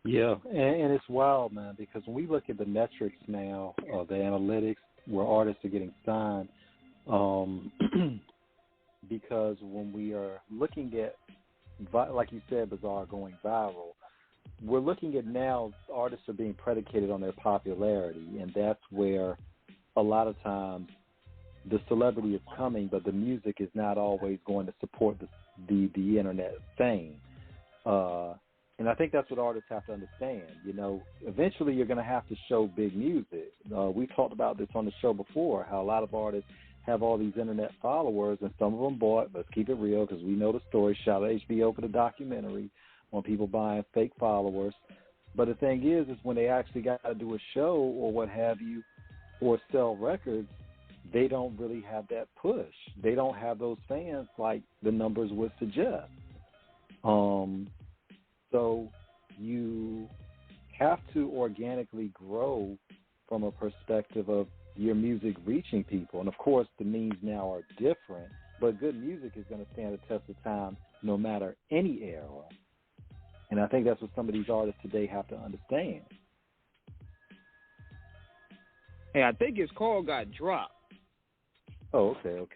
Yeah, and it's wild, man, because when we look at the metrics now, the analytics where artists are getting signed, because when we are looking at, like you said, Bizarre going viral, we're looking at now artists are being predicated on their popularity, and that's where a lot of times the celebrity is coming, but the music is not always going to support the internet fame. And I think that's what artists have to understand. Eventually you're going to have to show big music. We talked about this on the show before, how a lot of artists have all these internet followers, and some of them bought, let's keep it real because we know the story, shout out HBO for the documentary on people buying fake followers. But the thing is when they actually got to do a show or what have you, or sell records, they don't really have that push. They don't have those fans like the numbers would suggest. So you have to organically grow from a perspective of your music reaching people. And, of course, the means now are different, but good music is going to stand the test of time no matter any era. And I think that's what some of these artists today have to understand. Hey, I think his call got dropped. Oh, okay.